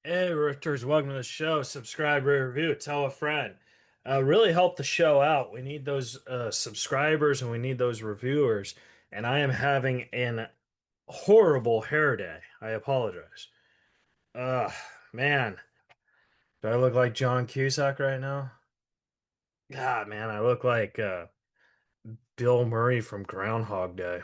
Hey, Richters, welcome to the show. Subscribe, rate, review, tell a friend. Really help the show out. We need those subscribers and we need those reviewers. And I am having an horrible hair day. I apologize. Ugh, man, do I look like John Cusack right now? God, man, I look like Bill Murray from Groundhog Day.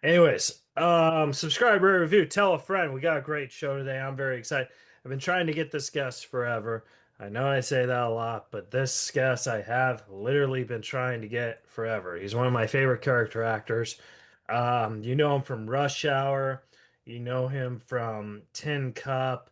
Anyways, subscribe, rate, review, tell a friend. We got a great show today. I'm very excited. I've been trying to get this guest forever. I know I say that a lot, but this guest I have literally been trying to get forever. He's one of my favorite character actors. You know him from Rush Hour. You know him from Tin Cup,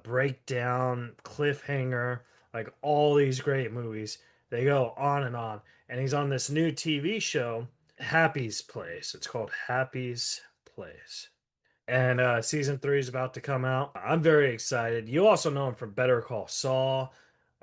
Breakdown, Cliffhanger, like all these great movies. They go on and on. And he's on this new TV show Happy's Place. It's called Happy's Place. And season three is about to come out. I'm very excited. You also know him from Better Call Saul.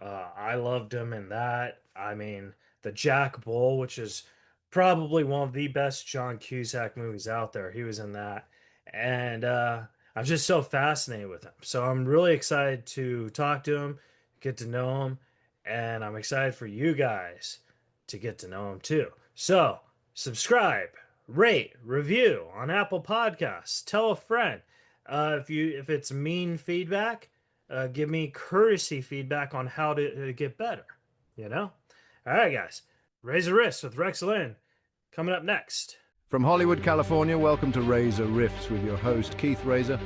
I loved him in that. I mean, The Jack Bull, which is probably one of the best John Cusack movies out there. He was in that. And I'm just so fascinated with him. So I'm really excited to talk to him, get to know him, and I'm excited for you guys to get to know him too. So, subscribe, rate, review on Apple Podcasts. Tell a friend. If it's mean feedback, give me courtesy feedback on how to get better. You know. All right, guys. Razor Wrists with Rex Linn coming up next. From Hollywood, California, welcome to Reza Rifts with your host, Keith Reza.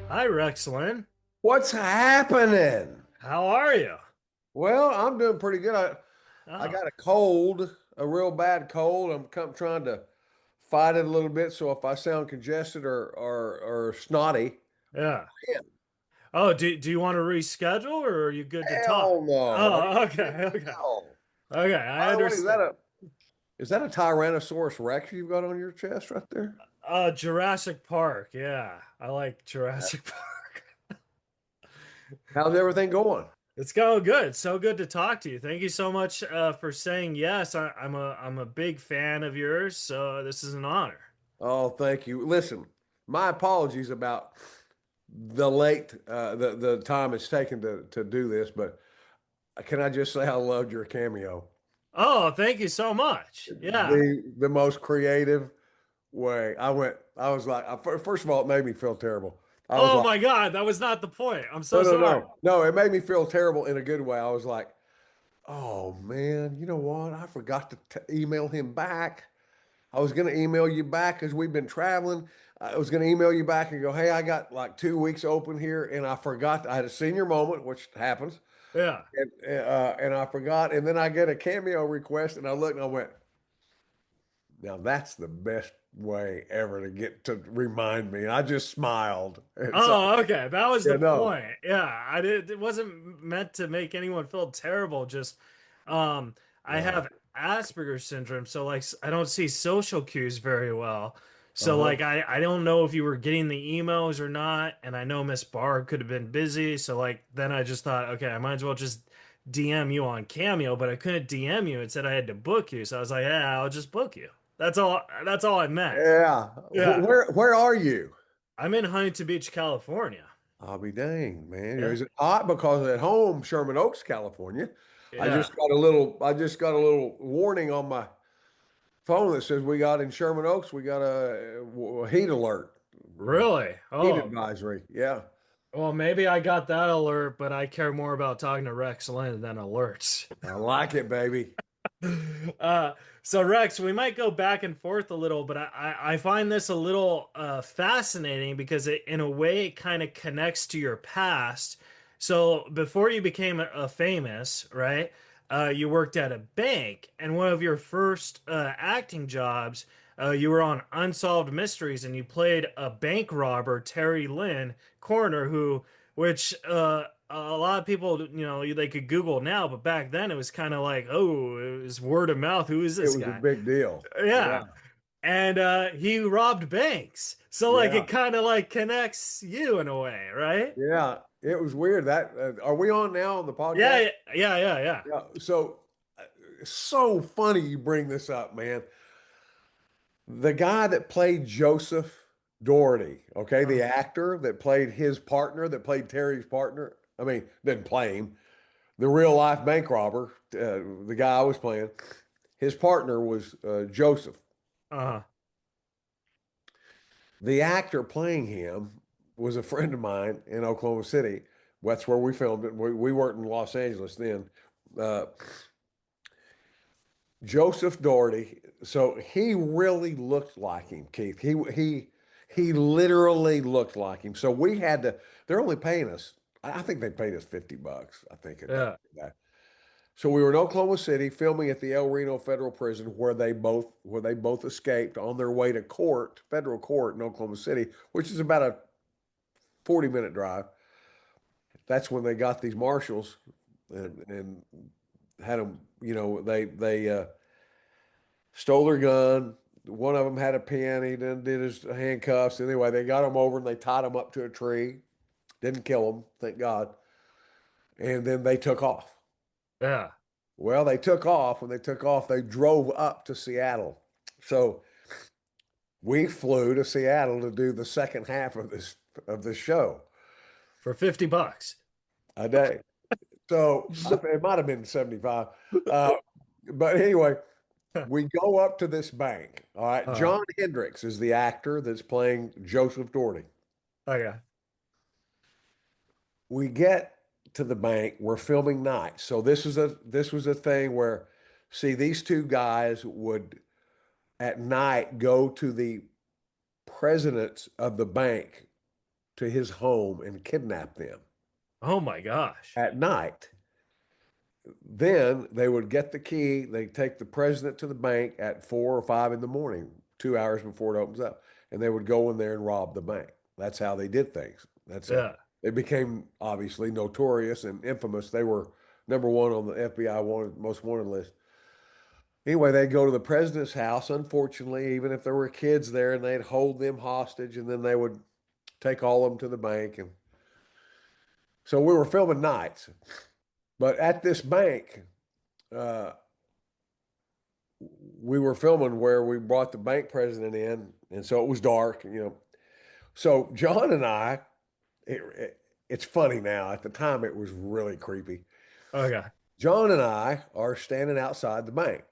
Hi, Rex Linn. What's happening? How are you? Well, I'm doing pretty good. I Oh, got a cold, a real bad cold. Trying to fight it a little bit. So if I sound congested or snotty, yeah. yeah, Oh, do you want to reschedule or are you good to talk? hell no. Are you Oh, okay, kidding me? okay. No. Okay, I By the way, understand. is that a Tyrannosaurus Rex you've got on your chest right there? Jurassic Park. Yeah, I like Jurassic Park. How's everything going? It's going good. It's so good to talk to you. Thank you so much for saying yes. I'm a big fan of yours, so this is an honor. Oh, thank you. Listen, my apologies about the time it's taken to do this, but can I just say I loved your cameo? Oh, thank you so much. Yeah. The most creative way. I was like, first of all, it made me feel terrible. I was Oh like, my God, that was not the point. I'm no, so no, sorry. no, no. It made me feel terrible in a good way. I was like, oh man, you know what? I forgot to email him back. I was going to email you back because we've been traveling. I was going to email you back and go, hey, I got like 2 weeks open here, and I forgot. I had a senior moment, which happens, Yeah. and I forgot. And then I get a cameo request, and I looked and I went, now that's the best way ever to get to remind me. And I just smiled. And so, Oh, okay. That was yeah, the no. point. Yeah, I did. It wasn't meant to make anyone feel terrible. Just, um, I Right. have Asperger's syndrome, so like I don't see social cues very well. So Uh-huh. like I don't know if you were getting the emails or not, and I know Miss Barr could have been busy. So like then I just thought, okay, I might as well just DM you on Cameo, but I couldn't DM you. It said I had to book you, so I was like, yeah, I'll just book you. That's all. That's all I meant. Yeah. Yeah, Where are you? I'm in Huntington Beach, California. I'll be danged, man. Yeah. Is it hot? Because at home, Sherman Oaks, California, Yeah. I just got a little warning on my phone that says we got in Sherman Oaks, we got a heat alert, Really? heat Oh, advisory. Yeah. well, maybe I got that alert, but I care more about talking to Rex Lynn than alerts. I like it, baby. Uh, so Rex, we might go back and forth a little, but I find this a little fascinating because it, in a way, it kind of connects to your past. So before you became a famous, right? You worked at a bank, and one of your first acting jobs, you were on Unsolved Mysteries, and you played a bank robber, Terry Lynn Coroner, which a lot of people, they could Google now, but back then it was kind of like, oh, it was word of mouth. Who is It this was a guy? big deal. Yeah. Yeah. And he robbed banks. So like Yeah. it kind of like connects you in a way, right? Yeah. It was weird. Are we on now on the podcast? Yeah, yeah, yeah, yeah. Yeah. So, so funny you bring this up, man. The guy that played Joseph Doherty, okay, the Oh, actor that played his partner, that played Terry's partner. I mean, didn't play him. The real life bank robber, the guy I was playing, his partner was Joseph. uh-huh. The actor playing him was a friend of mine in Oklahoma City. That's where we filmed it. We weren't in Los Angeles then. Uh, Joseph Doherty. So he really looked like him, Keith. He literally looked like him. So we had to. They're only paying us. I think they paid us $50. I think at Yeah. that. So we were in Oklahoma City filming at the El Reno Federal Prison where they both escaped on their way to court, federal court in Oklahoma City, which is about a 40-minute drive. That's when they got these marshals and had them, they stole their gun. One of them had a pen. He then did his handcuffs. Anyway, they got him over and they tied him up to a tree. Didn't kill him, thank God. And then they took off. Yeah. Well, they took off. When they took off, they drove up to Seattle. So we flew to Seattle to do the second half of this show For $50. a day. So it might have been 75. Uh, but anyway, we go up to this bank. All right. Uh, John Hendricks is the actor that's playing Joseph Doherty. okay. We get to the bank. We're filming night. So this was a thing where, see, these two guys would at night go to the president of the bank to his home and kidnap them Oh my gosh. at night. Then they would get the key. They take the president to the bank at 4 or 5 in the morning, 2 hours before it opens up, and they would go in there and rob the bank. That's how they did things. That's it. Yeah. They became obviously notorious and infamous. They were number one on the FBI most wanted list. Anyway, they'd go to the president's house, unfortunately, even if there were kids there, and they'd hold them hostage, and then they would take all of them to the bank. And so we were filming nights. But at this bank, uh, we were filming where we brought the bank president in, and so it was dark, you know. So John and I, it's funny now. At the time, it was really creepy. Okay. John and I are standing outside the bank,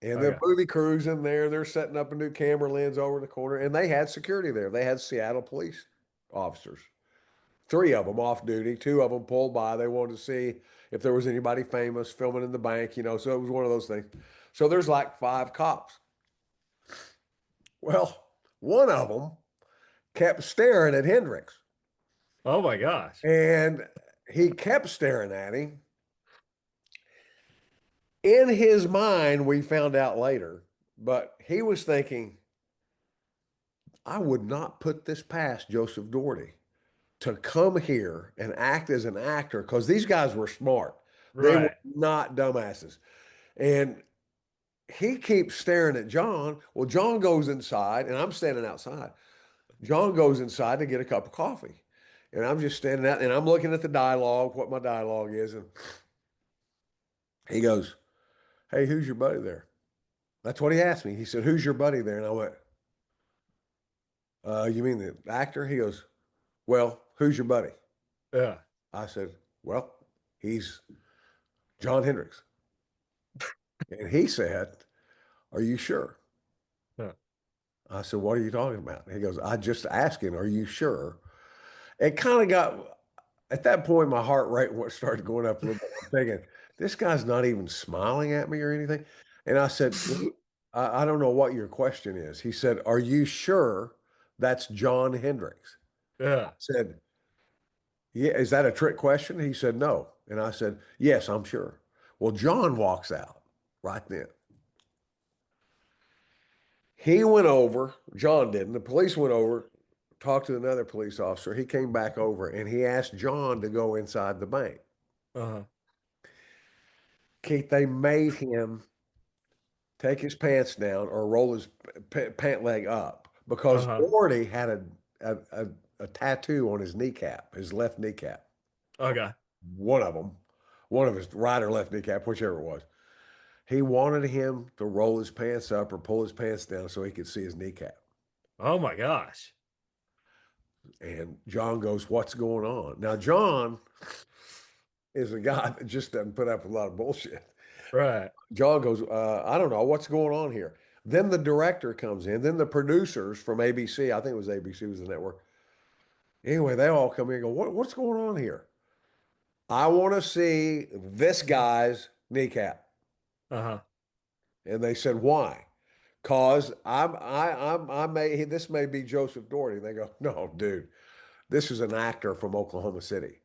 and the Okay. movie crew's in there. They're setting up a new camera lens over in the corner, and they had security there. They had Seattle police officers, three of them off duty, two of them pulled by. They wanted to see if there was anybody famous filming in the bank, you know. So it was one of those things. So there's like five cops. Well, one of them kept staring at Hendricks, Oh my gosh. and he kept staring at him. In his mind, we found out later, but he was thinking, I would not put this past Joseph Doherty to come here and act as an actor because these guys were smart. They were Right. not dumbasses. And he keeps staring at John. Well, John goes inside, and I'm standing outside. John goes inside to get a cup of coffee. And I'm just standing out, and I'm looking at the dialogue, what my dialogue is. And he goes, Hey, who's your buddy there? That's what he asked me. He said, Who's your buddy there? And I went, You mean the actor? He goes, Well, who's your buddy? Yeah. I said, Well, he's John Hendricks. And he said, Are you sure? Yeah. I said, What are you talking about? He goes, I just asking, Are you sure? It kind of got, at that point, my heart rate started going up a little bit. I'm thinking, This guy's not even smiling at me or anything. And I said, I don't know what your question is. He said, Are you sure that's John Hendricks? I Yeah. said, Yeah, is that a trick question? He said, No. And I said, Yes, I'm sure. Well, John walks out right then. He went over, John didn't. The police went over, talked to another police officer. He came back over and he asked John to go inside the bank. Uh-huh. Keith, they made him take his pants down or roll his pant leg up because Uh-huh. Doherty had a tattoo on his kneecap, his left kneecap. Okay. One of them, one of his right or left kneecap, whichever it was. He wanted him to roll his pants up or pull his pants down so he could see his kneecap. Oh my gosh. And John goes, "What's going on?" Now, John is a guy that just doesn't put up with a lot of bullshit. Right. John goes, "I don't know what's going on here." Then the director comes in. Then the producers from ABC, I think it was ABC was the network. Anyway, they all come in and go, what's going on here? I want to see this guy's kneecap. Uh-huh. And they said, why? Cause I may this may be Joseph Doherty. They go, no, dude, this is an actor from Oklahoma City.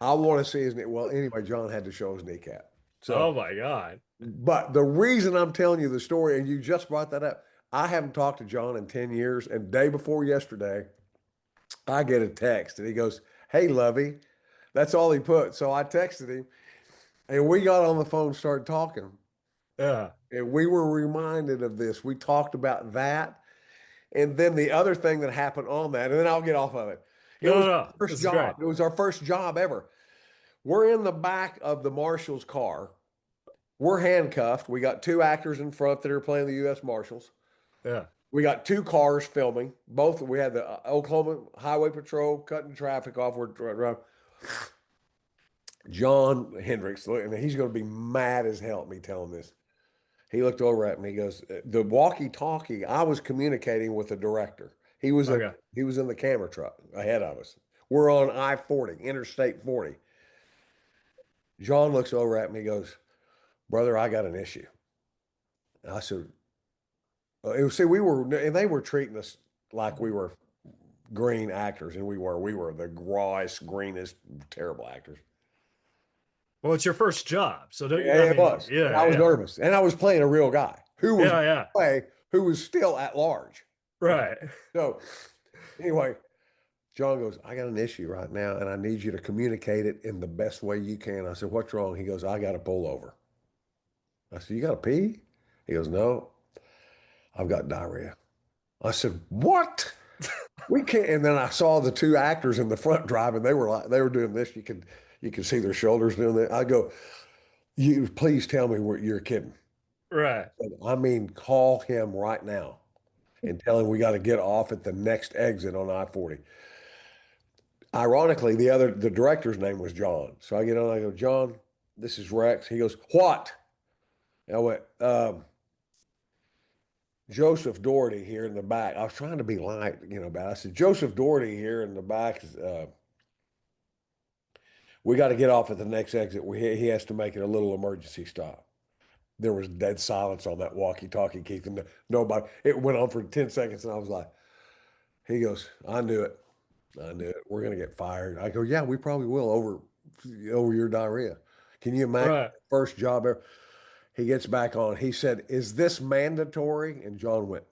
I want to see his knee. Well, anyway, John had to show his kneecap. So, Oh my God. but the reason I'm telling you the story, and you just brought that up, I haven't talked to John in 10 years. And day before yesterday, I get a text and he goes, "Hey, Lovey." That's all he put. So I texted him and we got on the phone, started talking. Yeah. And we were reminded of this. We talked about that. And then the other thing that happened on that, and then I'll get off of it. It No, was no, our no. first This is great. job. It was our first job ever. We're in the back of the Marshal's car. We're handcuffed. We got two actors in front that are playing the U.S. Marshals. Yeah. We got two cars filming. Both we had the Oklahoma Highway Patrol cutting traffic off. We're John Hendricks, and he's going to be mad as hell at me telling this. He looked over at me. He goes, "The walkie-talkie. I was communicating with the director. Okay. He was in the camera truck ahead of us. We're on I-40, Interstate 40. John looks over at me. He goes, brother, I got an issue." And I said, see, and they were treating us like we were green actors, and we were the rawest, greenest, terrible actors. Well, it's your first job. So don't, Yeah, I it mean, was. And I yeah, was yeah. nervous. And I was playing a real guy Yeah, yeah. who was still at large. Okay. Right. So anyway, John goes, "I got an issue right now, and I need you to communicate it in the best way you can." I said, "What's wrong?" He goes, "I got to pull over." I said, "You got to pee?" He goes, "No, I've got diarrhea." I said, "What?" We can't. And then I saw the two actors in the front driving. They were doing this. You could see their shoulders doing that. I go, "You please tell me what you're kidding." Right. I mean, call him right now and tell him we got to get off at the next exit on I-40. Ironically, the director's name was John. So I get on, I go, "John, this is Rex." He goes, "What?" And I went, "Joseph Doherty here in the back." I was trying to be light, about it. I said, "Joseph Doherty here in the back. We got to get off at the next exit. He has to make it a little emergency stop." There was dead silence on that walkie-talkie, Keith, and nobody. It went on for 10 seconds, and I was like, he goes, "I knew it. I knew it. We're gonna get fired." I go, "Yeah, we probably will over your diarrhea." Can you imagine Right. first job ever? He gets back on. He said, "Is this mandatory?" And John went,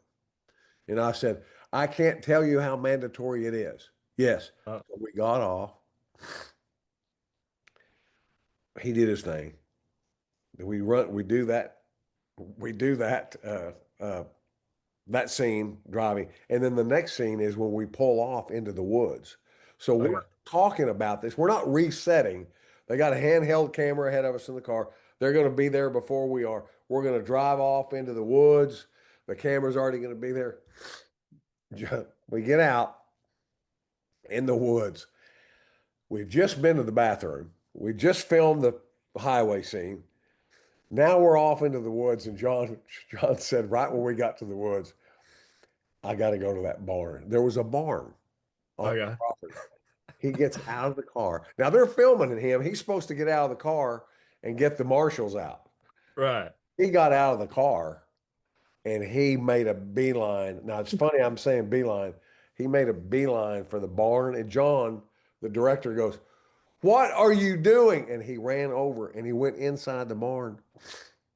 and I said, "I can't tell you how mandatory it is." Yes. Uh, So we got off. He did his thing. We do that. We do that scene driving. And then the next scene is when we pull off into the woods. So we're okay. talking about this. We're not resetting. They got a handheld camera ahead of us in the car. They're going to be there before we are. We're going to drive off into the woods. The camera's already going to be there. We get out in the woods. We've just been to the bathroom. We just filmed the highway scene. Now we're off into the woods, and John said right when we got to the woods, "I got to go to that barn." There was a barn on the Okay. property. He gets out of the car. Now they're filming him. He's supposed to get out of the car and get the marshals out. Right. He got out of the car and he made a beeline. Now it's funny I'm saying beeline. He made a beeline for the barn. And John, the director, goes, "What are you doing?" And he ran over and he went inside the barn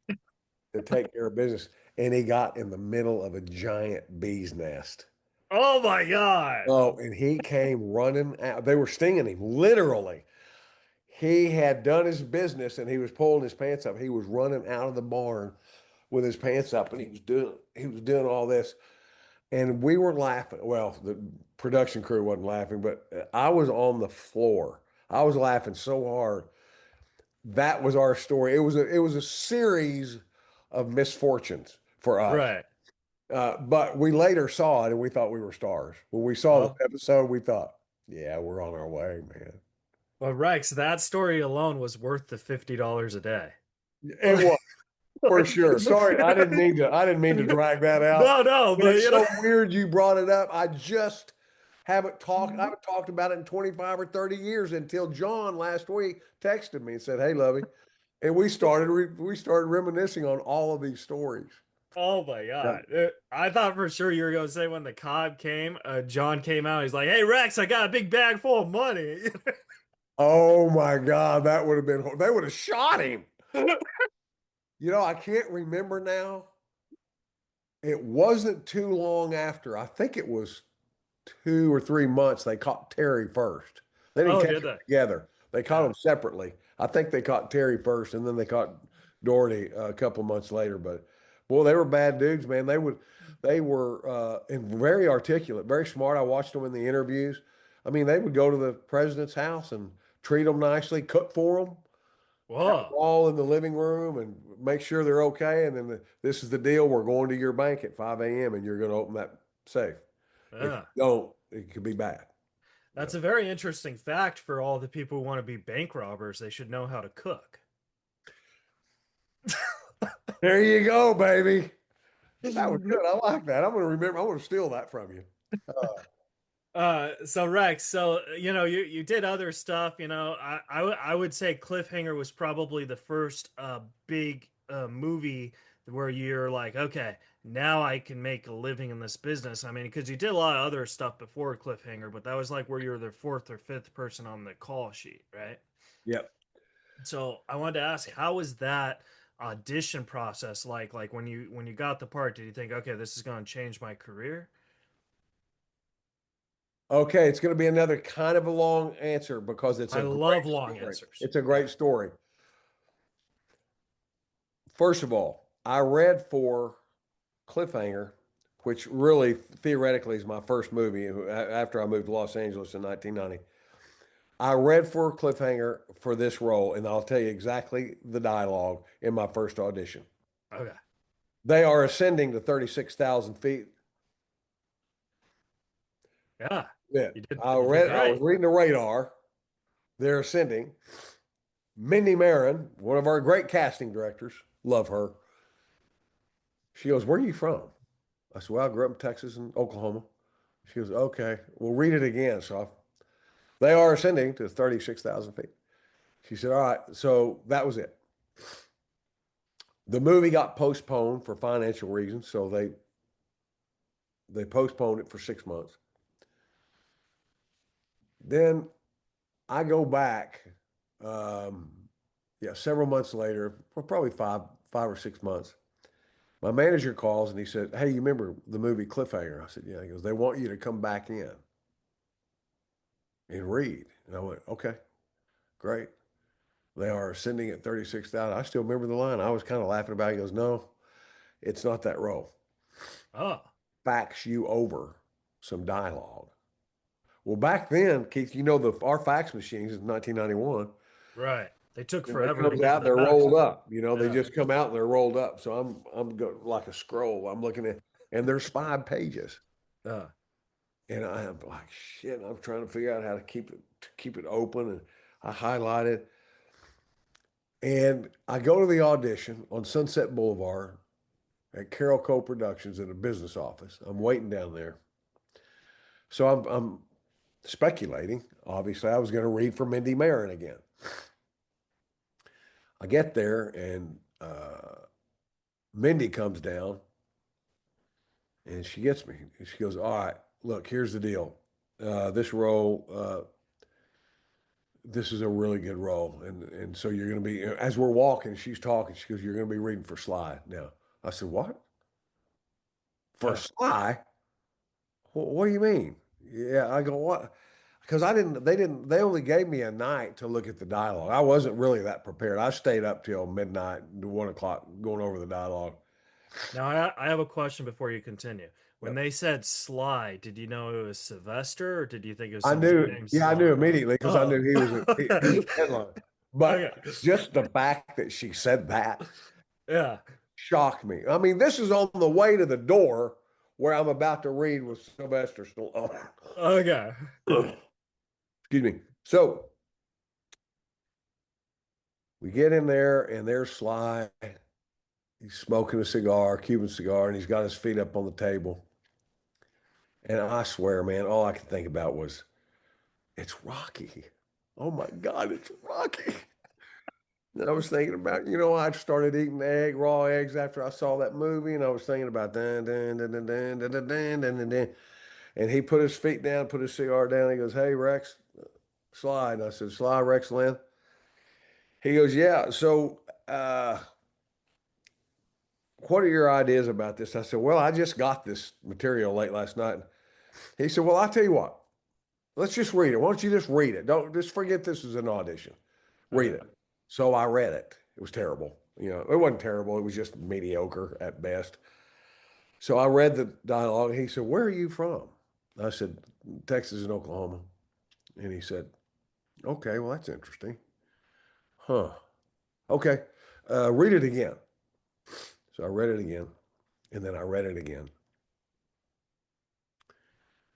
to take care of business. And he got in the middle of a giant bee's nest. Oh my God. Oh, and he came running out. They were stinging him, literally. He had done his business and he was pulling his pants up. He was running out of the barn with his pants up and he was doing all this. And we were laughing. Well, the production crew wasn't laughing, but I was on the floor. I was laughing so hard. That was our story. It was a series of misfortunes for us. Right. But we later saw it and we thought we were stars. When we saw the Well, episode, we thought, yeah, we're on our way, man. well, Rex, that story alone was worth the $50 a day. It was for sure. Sorry, I didn't mean to drag that out. No, no, And but it's you know. so weird you brought it up. I haven't talked about it in 25 or 30 years until John last week texted me and said, "Hey, Lovey." And we started reminiscing on all of these stories. Oh my Yeah. God. I thought for sure you were going to say when the cop came, John came out. He's like, "Hey, Rex, I got a big bag full of money." Oh my God, that would have been, they would have shot him. I can't remember now. It wasn't too long after. I think it was 2 or 3 months. They caught Terry first. They didn't Oh, catch did them they? together. They caught Yeah. them separately. I think they caught Terry first, and then they caught Doherty a couple months later. But boy, they were bad dudes, man. They were and very articulate, very smart. I watched them in the interviews. I mean, they would go to the president's house and treat them nicely, cook for them, have them Whoa. all in the living room, and make sure they're okay. And then this is the deal: we're going to your bank at 5 a.m. and you're going to open that safe. If Yeah. you don't, it could be bad. Yeah. That's a very interesting fact for all the people who want to be bank robbers. They should know how to cook. There you go, baby. That was good. I like that. I'm going to remember. I'm going to steal that from you. So Rex, you did other stuff. I would say Cliffhanger was probably the first big movie where you're like, okay, now I can make a living in this business. I mean, because you did a lot of other stuff before Cliffhanger, but that was like where you're the fourth or fifth person on the call sheet, right? Yep. So I wanted to ask, how was that audition process like? Like when you got the part, did you think, okay, this is going to change my career? Okay, it's going to be another kind of a long answer because it's I a love great long story. answers. It's a great story. First of all, I read for Cliffhanger, which really theoretically is my first movie after I moved to Los Angeles in 1990. I read for Cliffhanger for this role, and I'll tell you exactly the dialogue in my first audition. Okay. They are ascending to 36,000 feet. Yeah. Yeah. You did I was great. reading the radar. They're ascending. Mindy Marin, one of our great casting directors, love her. She goes, "Where are you from?" I said, "Well, I grew up in Texas and Oklahoma." She goes, "Okay, we'll read it again." They are ascending to 36,000 feet. She said, "All right." So that was it. The movie got postponed for financial reasons. So they postponed it for 6 months. Then I go back, um, yeah, several months later, for probably 5 or 6 months. My manager calls and he said, "Hey, you remember the movie Cliffhanger?" I said, "Yeah." He goes, "They want you to come back in and read." And I went, "Okay, great." They are ascending at 36,000. I still remember the line. I was kind of laughing about it. He goes, "No, it's not that role. Oh, Fax you over some dialogue." Well, back then, Keith, our fax machines in 1991. right. They took It forever to comes get to out, the they're rolled faxes. up. They Yeah. just come out and they're rolled up. So I'm like a scroll. I'm looking at, and there's 5 pages. Yeah. And I am like, shit. I'm trying to figure out how to keep it open. And I highlight it. And I go to the audition on Sunset Boulevard at Carol Co Productions in a business office. I'm waiting down there. So I'm speculating. Obviously, I was going to read for Mindy Marin again. I get there and Mindy comes down and she gets me. And she goes, "All right, look, here's the deal. This role, this is a really good role. And so you're going to be, as we're walking, she's talking. She goes, you're going to be reading for Sly now." I said, "What? For Yeah. Sly? What do you mean?" Yeah, I go, "What?" Because they only gave me a night to look at the dialogue. I wasn't really that prepared. I stayed up till midnight, 1 o'clock, going over the dialogue. Now I have a question before you continue. When Yep. they said Sly, did you know it was Sylvester, or did you think it was I some dude knew, named yeah, I knew Sly? immediately because I Oh. knew he was a headline. Okay. But just the fact that she said that Yeah. shocked me. I mean, this is on the way to the door. where I'm about to read with Sylvester Stallone. Okay. Excuse me. So we get in there, and there's Sly. He's smoking a cigar, Cuban cigar, and he's got his feet up on the table. And I swear, man, all I could think about was, it's Rocky. Oh my God, it's Rocky. And I was thinking about, I started eating raw eggs after I saw that movie, and I was thinking about dun dun dun dun dun dun dun dun dun dun. Dun. And he put his feet down, put his cigar down. He goes, "Hey Rex, Sly." And I said, "Sly, Rex, Linn." He goes, "Yeah. So, what are your ideas about this?" I said, "Well, I just got this material late last night." He said, "Well, I'll tell you what. Let's just read it. Why don't you just read it? Don't just forget this is an audition. Read it." So I read it. It was terrible. It wasn't terrible. It was just mediocre at best. So I read the dialogue. He said, "Where are you from?" I said, "Texas and Oklahoma." And he said, "Okay, well, that's interesting. Huh. Okay. Read it again." So I read it again, and then I read it again.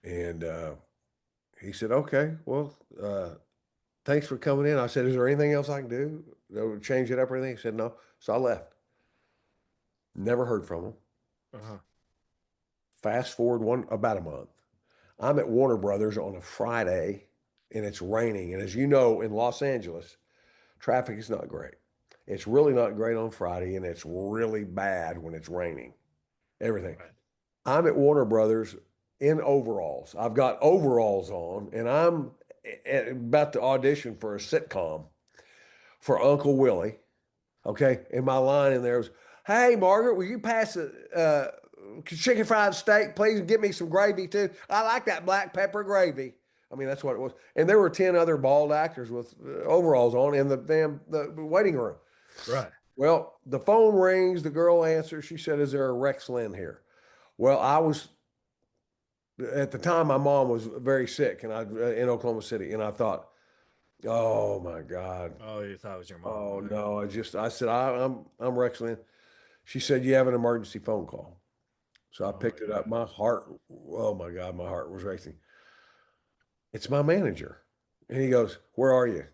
And he said, "Okay, well, thanks for coming in." I said, "Is there anything else I can do? Change it up or anything?" He said, "No." So I left. Never heard from him. Uh-huh. Fast forward about a month. I'm at Warner Brothers on a Friday, and it's raining. And as you know, in Los Angeles, traffic is not great. It's really not great on Friday, and it's really bad when it's raining. Everything. Right. I'm at Warner Brothers in overalls. I've got overalls on, and I'm about to audition for a sitcom for Uncle Willie. Okay. And my line in there was, "Hey, Margaret, will you pass a chicken fried steak, please, and get me some gravy too? I like that black pepper gravy." I mean, that's what it was. And there were 10 other bald actors with overalls on in the waiting room. Right. Well, the phone rings. The girl answers. She said, "Is there a Rex Linn here?" Well, I was at the time. My mom was very sick, and I in Oklahoma City, and I thought, "Oh my God, Oh, you thought it was your mom. oh Okay. no!" I said, I'm Rex Linn." She said, "You have an emergency phone call." So I Oh my picked it up. God. My heart, oh my God, my heart was racing. It's my manager. And he goes, "Where are you?"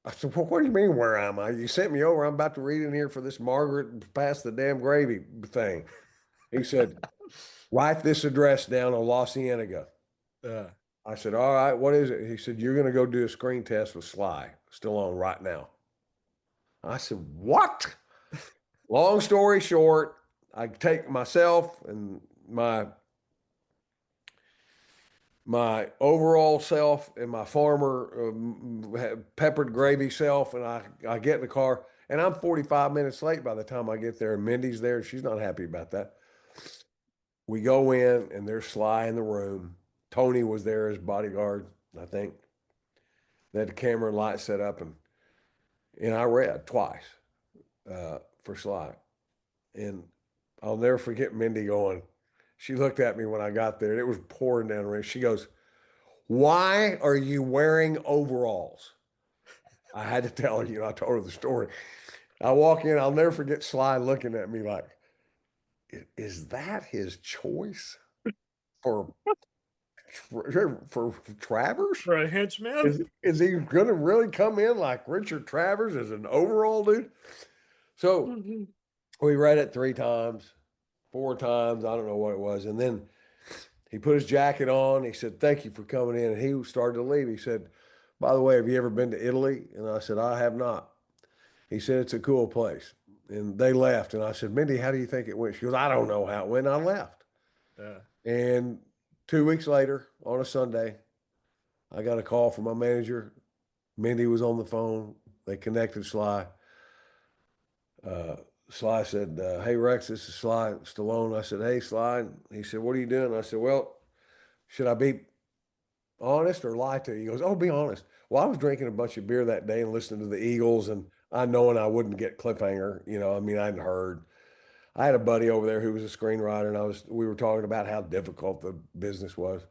I said, "Well, what do you mean, where am I? You sent me over. I'm about to read in here for this Margaret pass the damn gravy thing." He said, "Write this address down on La Cienega." Yeah. I said, "All right, what is it?" He said, "You're going to go do a screen test with Sly, Stallone, right now." I said, "What?" Long story short, I take myself and my overall self and my farmer peppered gravy self, and I get in the car, and I'm 45 minutes late by the time I get there. And Mindy's there, and she's not happy about that. We go in, and there's Sly in the room. Tony was there as bodyguard, I think. They had the camera and light set up, and I read twice for Sly. And I'll never forget Mindy going, she looked at me when I got there, and it was pouring down the rain. She goes, "Why are you wearing overalls?" I had to tell her, I told her the story. I walk in, I'll never forget Sly looking at me like, "Is that his choice for for Travers? For a henchman? Is he gonna really come in like Richard Travers as an overall dude?" So we read it 3 times, 4 times, I don't know what it was. And then he put his jacket on. He said, "Thank you for coming in." And he started to leave. He said, "By the way, have you ever been to Italy?" And I said, "I have not." He said, "It's a cool place." And they left. And I said, "Mindy, how do you think it went?" She goes, "I don't know how it went." And I left. Yeah. And 2 weeks later, on a Sunday, I got a call from my manager. Mindy was on the phone. They connected Sly. Uh, Sly said, "Hey, Rex, this is Sly Stallone." I said, "Hey, Sly." And he said, "What are you doing?" I said, "Well, should I be honest or lie to you?" He goes, "Oh, be honest." Well, I was drinking a bunch of beer that day and listening to the Eagles, and I knowing I wouldn't get Cliffhanger. I mean, I hadn't heard. I had a buddy over there who was a screenwriter, and we were talking about how difficult the business was.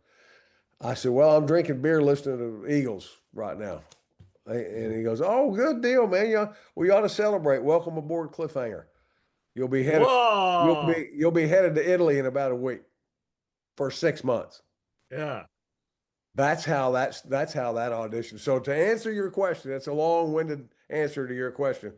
I said, "Well, I'm drinking beer listening to the Eagles right now." And he goes, "Oh, good deal, man. We ought to celebrate. Welcome aboard Cliffhanger. You'll be headed, Whoa. you'll be headed to Italy in about a week." for 6 months. Yeah. That's how that audition. So to answer your question, it's a long-winded answer to your question.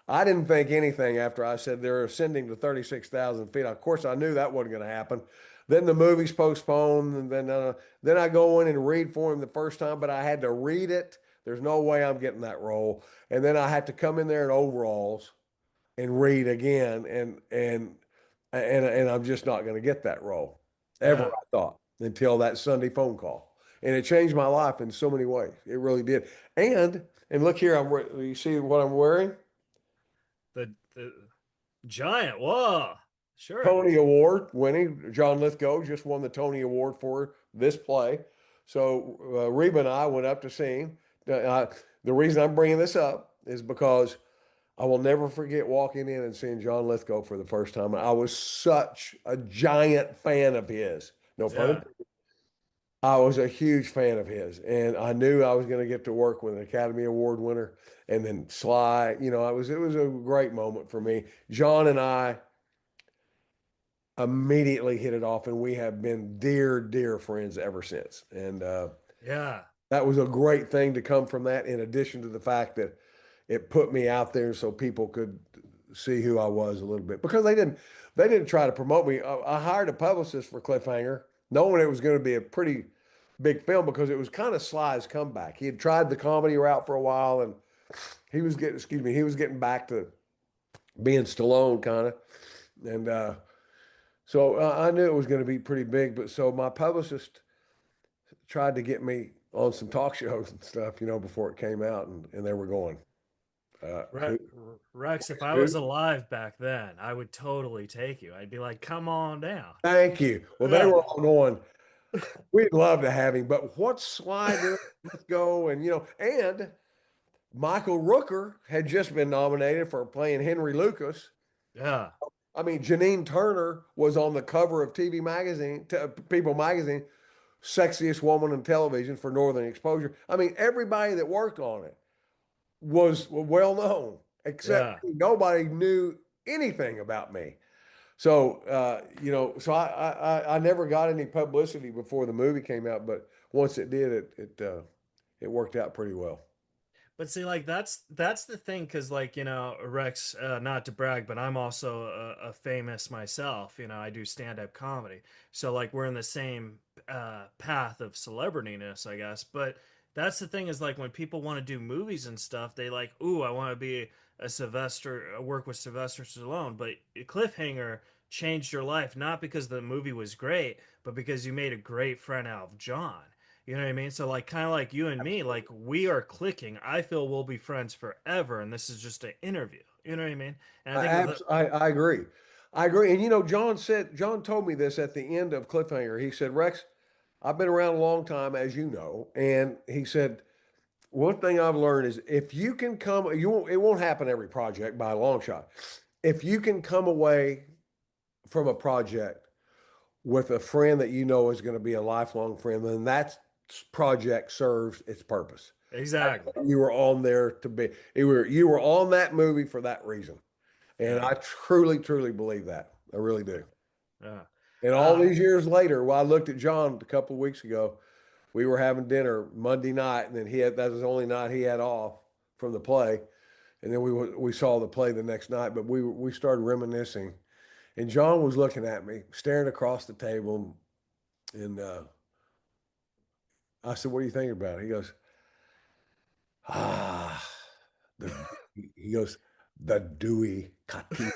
I didn't think anything after I said they're ascending to 36,000 feet. Of course, I knew that wasn't going to happen. Then the movie's postponed, and then I go in and read for him the first time, but I had to read it. There's no way I'm getting that role. And then I had to come in there in overalls and read again, and I'm just not going to get that role ever. Yeah. I thought until that Sunday phone call, and it changed my life in so many ways. It really did. And look here, you see what I'm wearing? The giant. Whoa. Sure. Tony Award winning. John Lithgow just won the Tony Award for this play. So Reba and I went up to see him. The reason I'm bringing this up is because I will never forget walking in and seeing John Lithgow for the first time. I was such a giant fan of his. No pun Yeah. intended. I was a huge fan of his, and I knew I was going to get to work with an Academy Award winner, and then Sly. It was a great moment for me. John and I immediately hit it off, and we have been dear, dear friends ever since. And Yeah. that was a great thing to come from that, in addition to the fact that it put me out there so people could see who I was a little bit, because they didn't try to promote me. I hired a publicist for Cliffhanger, knowing it was going to be a pretty big film because it was kind of Sly's comeback. He had tried the comedy route for a while, and he was getting back to being Stallone kind of. And so I knew it was going to be pretty big, but so my publicist tried to get me on some talk shows and stuff, before it came out, and they were going, Re- who, Rex, if I who? was alive back then, I would totally take you. I'd be like, come on down. Thank you. Well, they Yeah. were all going, we'd love to have him, but what's Sly doing? Let's go. And Michael Rooker had just been nominated for playing Henry Lucas. Yeah. I mean, Janine Turner was on the cover of TV magazine, People magazine, sexiest woman in television for Northern Exposure. I mean, everybody that worked on it was well known, except Yeah. nobody knew anything about me. So, I never got any publicity before the movie came out, but once it did, it worked out pretty well. But see, like that's the thing, because like Rex, not to brag, but I'm also a famous myself. I do stand-up comedy, so like we're in the same path of celebrityness, I guess. But that's the thing is like when people want to do movies and stuff, they like, ooh, I want to be work with Sylvester Stallone. But Cliffhanger changed your life not because the movie was great, but because you made a great friend out of John. You know what I mean? So like kind of like you and me, like we are clicking. I feel we'll be friends forever, and this is just an interview. You know what I mean? And I think that, I agree. I agree. And John told me this at the end of Cliffhanger. He said, Rex, I've been around a long time, as you know, and he said, one thing I've learned is if you can it won't happen every project by a long shot. If you can come away from a project with a friend that you know is going to be a lifelong friend, then that project serves its purpose. exactly. You were on there to be, you were on that movie for that reason. And Yeah. I truly, truly believe that. I really do. Yeah. And all Uh, these years later, I looked at John a couple of weeks ago. We were having dinner Monday night, and then that was the only night he had off from the play. And then we saw the play the next night, but we started reminiscing, and John was looking at me, staring across the table, and I said, "What do you think about it?" He goes, "Ah, the," he goes, "the Dewey Catini."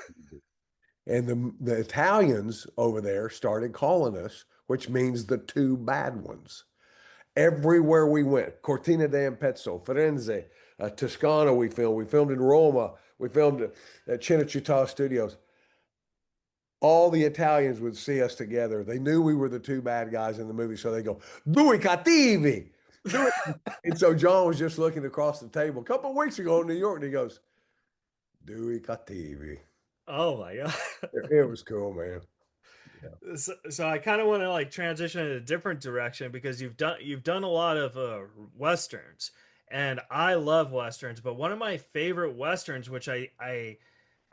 And the Italians over there started calling us, which means the two bad ones. Everywhere we went, Cortina d'Ampezzo, Firenze, Toscana, we filmed in Roma, we filmed at Cinecittà Studios. All the Italians would see us together. They knew we were the two bad guys in the movie, so they go, "Due cattivi." Due. And so John was just looking across the table a couple of weeks ago in New York, and he goes, "Due cattivi." oh my god. It was cool, man. Yeah. So I kind of want to like transition in a different direction because you've done a lot of westerns, and I love westerns. But one of my favorite westerns, which I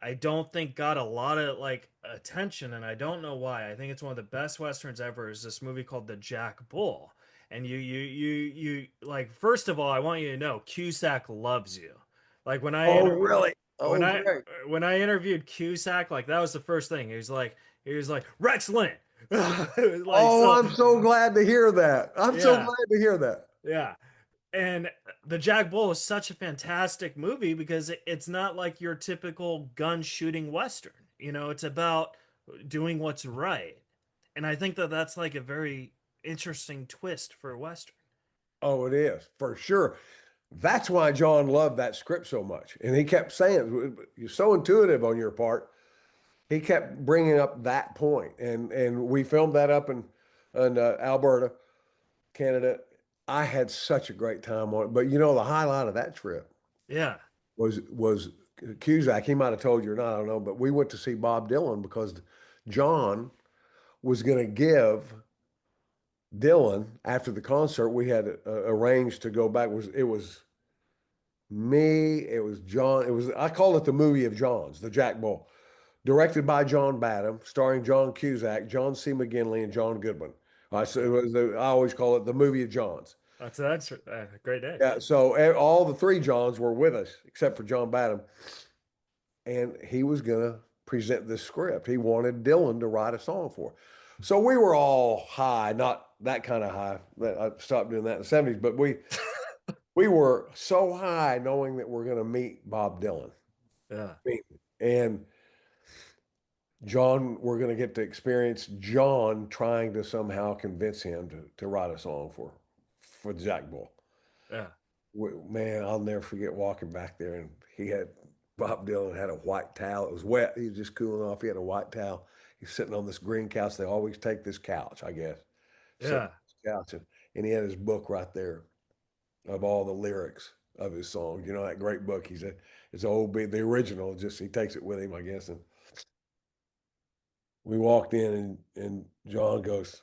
I don't think got a lot of like attention, and I don't know why. I think it's one of the best westerns ever. Is this movie called The Jack Bull? And you like first of all, I want you to know Cusack loves you. Like Oh, really? when Oh, I great. when I interviewed Cusack, like that was the first thing. He was like Rex Linn. Like Oh, so I'm so glad to hear that. I'm so yeah. glad to hear that. Yeah. And The Jack Bull is such a fantastic movie because it's not like your typical gun shooting Western. You know, it's about doing what's right. And I think that that's like a very interesting twist for a Western. Oh, it is for sure. That's why John loved that script so much. And he kept saying, you're so intuitive on your part. He kept bringing up that point. And we filmed that up in Alberta, Canada. I had such a great time on it. But the highlight of that trip Yeah. was Cusack. He might have told you or not, I don't know. But we went to see Bob Dylan because John was going to give Dylan after the concert. We had arranged to go back. It was me, it was John. I call it the movie of Johns, the Jack Bull, directed by John Badham, starring John Cusack, John C. McGinley, and John Goodman. So I always call it the movie of Johns. That's a great day. Yeah, so all the three Johns were with us except for John Badham, and he was gonna present this script. He wanted Dylan to write a song for. So we were all high, not that kind of high. I stopped doing that in the 70s, but we were so high knowing that we're gonna meet Bob Dylan. Yeah. And John, we're going to get to experience John trying to somehow convince him to write a song for Jack Bull. Yeah. Man, I'll never forget walking back there and Bob Dylan had a white towel. It was wet. He was just cooling off. He had a white towel. He's sitting on this green couch. They always take this couch, I guess. Sitting on Yeah. this couch. And he had his book right there of all the lyrics of his songs. You know, that great book. It's old, the original, just he takes it with him, I guess. And we walked in and John goes,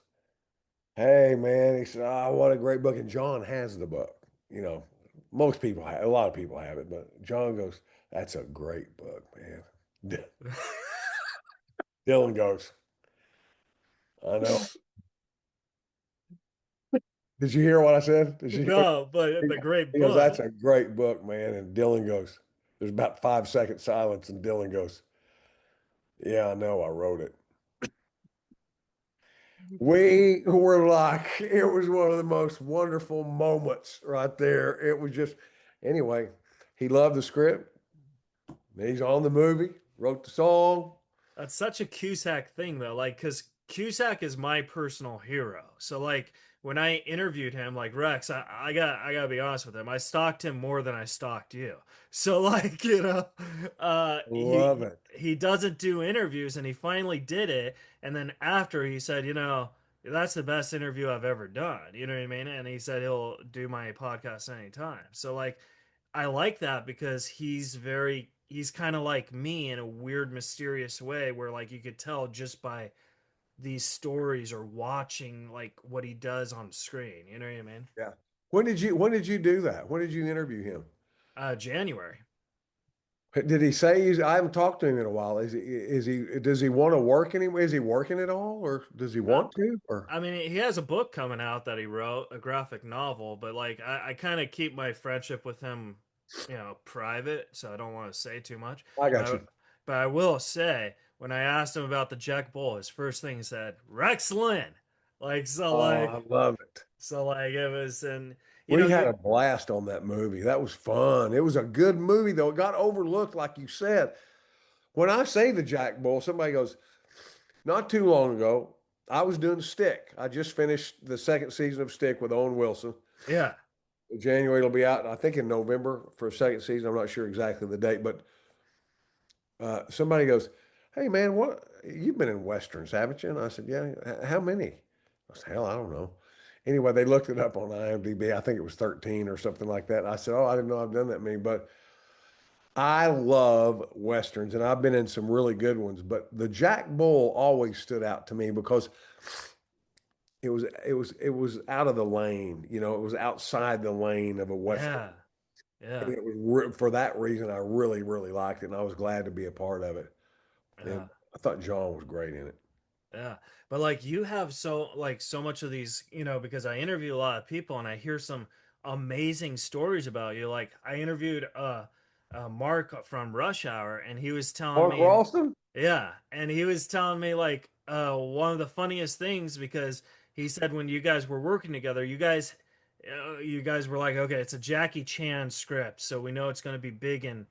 "Hey man," he said, "Oh, what a great book." And John has the book. You know, most people have, a lot of people have it, but John goes, "That's a great book, man." Dylan goes, "I know." Did you hear what I said? Did you hear? No, but He the great he goes, book. "That's a great book, man." And Dylan goes, there's about 5 second silence, and Dylan goes, "Yeah, I know, I wrote it." We were like, it was one of the most wonderful moments right there. It was just, anyway, he loved the script. He's on the movie, wrote the song. That's such a Cusack thing though, like because Cusack is my personal hero. So like when I interviewed him, like Rex, I gotta be honest with him. I stalked him more than I stalked you. So like Love it. he doesn't do interviews, and he finally did it. And then after he said, that's the best interview I've ever done. You know what I mean? And he said he'll do my podcast anytime. So like I like that because he's kind of like me in a weird mysterious way where like you could tell just by these stories or watching like what he does on screen. You know what I mean? Yeah. When did you do that? When did you interview him? January. Did he say I haven't talked to him in a while. Does he want to work anyway? Is he working at all or does he Uh, want to? Or I mean, he has a book coming out that he wrote, a graphic novel, but like I kind of keep my friendship with him, private, so I don't want to say too much. I But got you. but I will say, when I asked him about the Jack Bull, his first thing he said, Rex Linn. Like so, Oh, like I love it. it was, and We had you, a blast on that movie. That was fun. It was a good movie, though. It got overlooked, like you said. When I say the Jack Bull, somebody goes, not too long ago, I was doing Stick. I just finished the second season of Stick with Owen Wilson. yeah, January it'll be out, I think in November for a second season. I'm not sure exactly the date, but somebody goes, "Hey man, what you've been in westerns, haven't you?" And I said, "Yeah." How many? I said, "Hell, I don't know." Anyway, they looked it up on IMDb. I think it was 13 or something like that. And I said, "Oh, I didn't know I've done that many." But I love westerns, and I've been in some really good ones. But the Jack Bull always stood out to me because it was out of the lane. It was outside the lane of a western. yeah. Yeah. And it was for that reason I really, really liked it, and I was glad to be a part of it. And Yeah. I thought John was great in it. Yeah. But like you have so much of these, because I interview a lot of people and I hear some amazing stories about you. Like I interviewed Mark from Rush Hour and he was telling Mark me, Ralston? yeah, and he was telling me like one of the funniest things because he said when you guys were working together, you guys were like, okay, it's a Jackie Chan script, so we know it's going to be big in